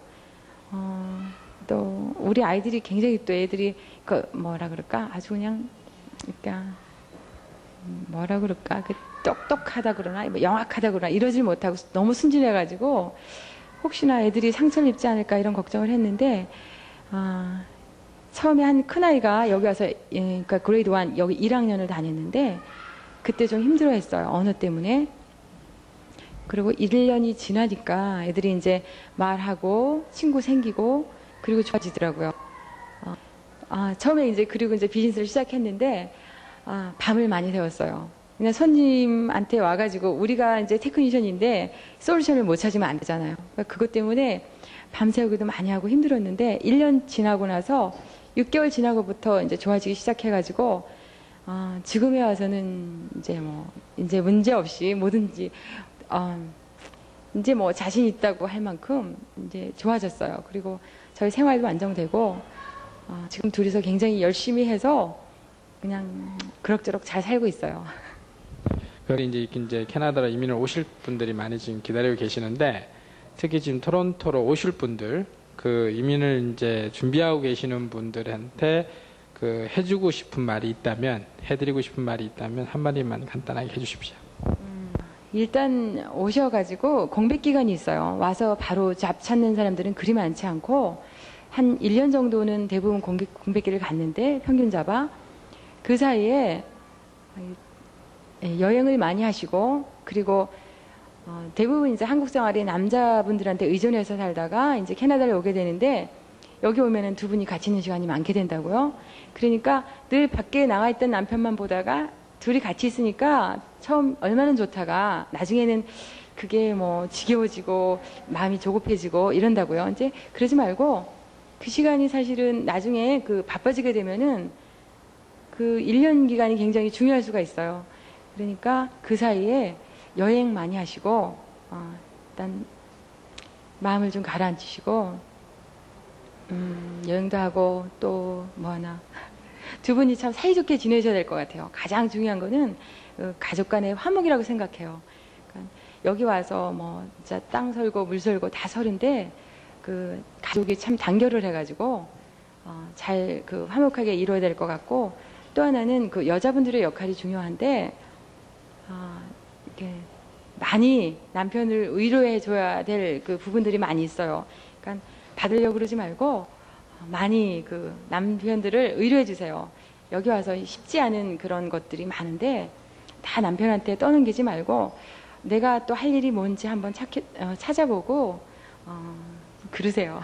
또 우리 아이들이 굉장히 또 애들이 그 뭐라 그럴까 아주 그냥 그러니까 뭐라 그럴까 그 똑똑하다 그러나 뭐 영악하다 그러나 이러질 못하고 너무 순진해가지고 혹시나 애들이 상처를 입지 않을까 이런 걱정을 했는데 처음에 한 큰아이가 여기 와서 그러니까 그레이드 1 여기 1학년을 다녔는데 그때 좀 힘들어했어요. 언어 때문에. 그리고 1년이 지나니까 애들이 이제 말하고 친구 생기고 그리고 좋아지더라고요. 처음에 이제 그리고 이제 비즈니스를 시작했는데 밤을 많이 새웠어요. 그냥 손님한테 와가지고 우리가 이제 테크니션인데 솔루션을 못 찾으면 안 되잖아요. 그러니까 그것 때문에 밤새우기도 많이 하고 힘들었는데 1년 지나고 나서 6개월 지나고부터 이제 좋아지기 시작해가지고 지금에 와서는 이제 문제 없이 뭐든지 이제 뭐 자신 있다고 할 만큼 이제 좋아졌어요. 그리고 저희 생활도 안정되고 지금 둘이서 굉장히 열심히 해서 그냥 그럭저럭 잘 살고 있어요. 이제 캐나다로 이민을 오실 분들이 많이 지금 기다리고 계시는데 특히 지금 토론토로 오실 분들 그 이민을 이제 준비하고 계시는 분들한테 그 해주고 싶은 말이 있다면 해드리고 싶은 말이 있다면 한마디만 간단하게 해주십시오. 일단 오셔가지고 공백 기간이 있어요. 와서 바로 잡 찾는 사람들은 그리 많지 않고 한 1년 정도는 대부분 공백기를 갔는데 평균 잡아 그 사이에 여행을 많이 하시고 그리고 대부분 이제 한국 생활이 남자분들한테 의존해서 살다가 이제 캐나다를 오게 되는데 여기 오면은 두 분이 같이 있는 시간이 많게 된다고요. 그러니까 늘 밖에 나가 있던 남편만 보다가 둘이 같이 있으니까 처음 얼마나 좋다가 나중에는 그게 뭐 지겨워지고 마음이 조급해지고 이런다고요. 이제 그러지 말고 그 시간이 사실은 나중에 그 바빠지게 되면은 그 1년 기간이 굉장히 중요할 수가 있어요. 그러니까 그 사이에 여행 많이 하시고 일단 마음을 좀 가라앉히시고 여행도 하고 또 뭐 하나 두 분이 참 사이좋게 지내셔야 될 것 같아요. 가장 중요한 거는 가족 간의 화목이라고 생각해요. 그러니까 여기 와서 뭐 진짜 땅 설고 물 설고 다 서른데 그 가족이 참 단결을 해가지고 잘 그 화목하게 이루어야 될 것 같고 또 하나는 그 여자분들의 역할이 중요한데 이렇게 많이 남편을 위로해 줘야 될 그 부분들이 많이 있어요. 그러니까 받으려고 그러지 말고 많이 그 남편들을 위로해 주세요. 여기 와서 쉽지 않은 그런 것들이 많은데 다 남편한테 떠넘기지 말고 내가 또 할 일이 뭔지 한번 찾아보고 그러세요.